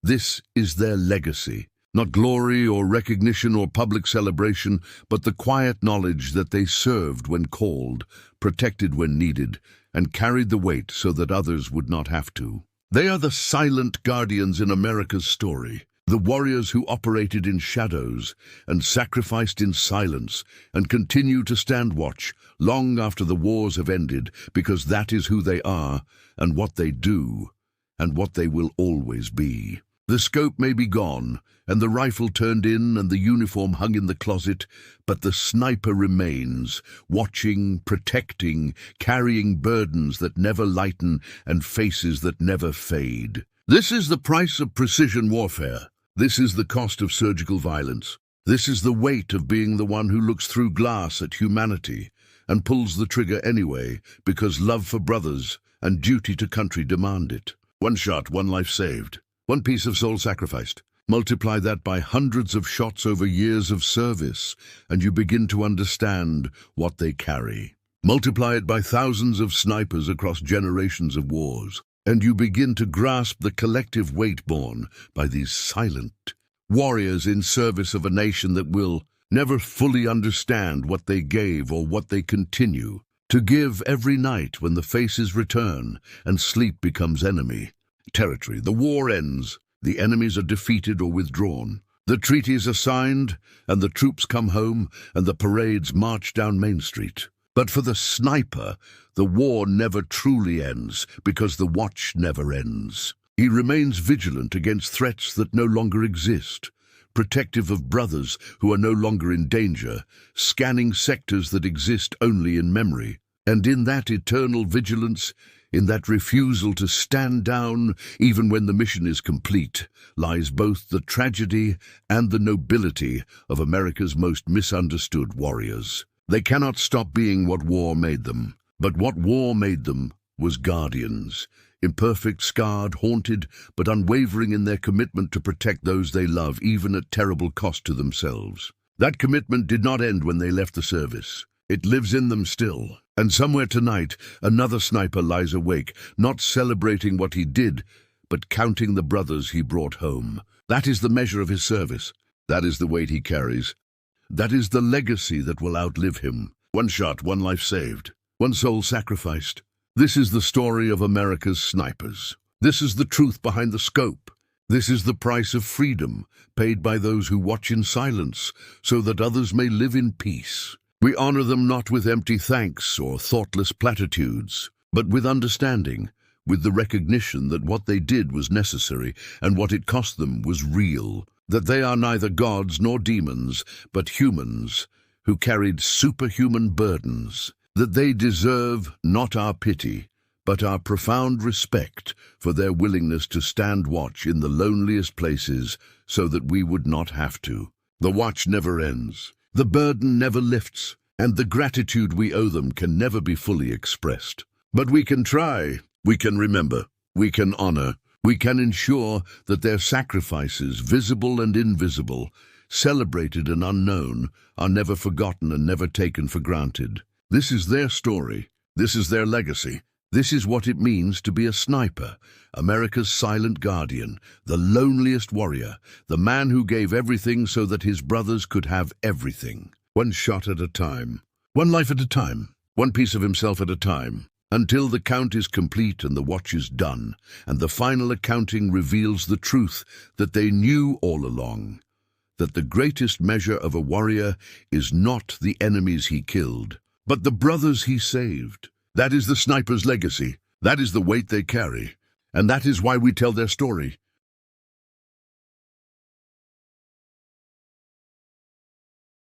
This is their legacy. Not glory or recognition or public celebration, but the quiet knowledge that they served when called, protected when needed, and carried the weight so that others would not have to. They are the silent guardians in America's story, the warriors who operated in shadows and sacrificed in silence and continue to stand watch long after the wars have ended, because that is who they are and what they do and what they will always be. The scope may be gone, and the rifle turned in and the uniform hung in the closet, but the sniper remains, watching, protecting, carrying burdens that never lighten and faces that never fade. This is the price of precision warfare. This is the cost of surgical violence. This is the weight of being the one who looks through glass at humanity and pulls the trigger anyway because love for brothers and duty to country demand it. One shot, one life saved. One piece of soul sacrificed. Multiply that by hundreds of shots over years of service, and you begin to understand what they carry. Multiply it by thousands of snipers across generations of wars, and you begin to grasp the collective weight borne by these silent warriors in service of a nation that will never fully understand what they gave or what they continue to give every night when the faces return and sleep becomes enemy territory. The war ends, the enemies are defeated or withdrawn. The treaties are signed, and the troops come home, and the parades march down Main Street. But for the sniper, the war never truly ends, because the watch never ends. He remains vigilant against threats that no longer exist, protective of brothers who are no longer in danger, scanning sectors that exist only in memory. And in that eternal vigilance, in that refusal to stand down even when the mission is complete, lies both the tragedy and the nobility of America's most misunderstood warriors. They cannot stop being what war made them, but what war made them was guardians, imperfect, scarred, haunted, but unwavering in their commitment to protect those they love, even at terrible cost to themselves. That commitment did not end when they left the service. It lives in them still. And somewhere tonight, another sniper lies awake, not celebrating what he did, but counting the brothers he brought home. That is the measure of his service. That is the weight he carries. That is the legacy that will outlive him. One shot, one life saved, one soul sacrificed. This is the story of America's snipers. This is the truth behind the scope. This is the price of freedom, paid by those who watch in silence, so that others may live in peace. We honor them not with empty thanks or thoughtless platitudes, but with understanding, with the recognition that what they did was necessary and what it cost them was real, that they are neither gods nor demons, but humans who carried superhuman burdens, that they deserve not our pity, but our profound respect for their willingness to stand watch in the loneliest places so that we would not have to. The watch never ends. The burden never lifts, and the gratitude we owe them can never be fully expressed. But we can try, we can remember, we can honor, we can ensure that their sacrifices, visible and invisible, celebrated and unknown, are never forgotten and never taken for granted. This is their story. This is their legacy. This is what it means to be a sniper, America's silent guardian, the loneliest warrior, the man who gave everything so that his brothers could have everything. One shot at a time, one life at a time, one piece of himself at a time, until the count is complete and the watch is done, and the final accounting reveals the truth that they knew all along, that the greatest measure of a warrior is not the enemies he killed, but the brothers he saved. That is the sniper's legacy. That is the weight they carry. And that is why we tell their story.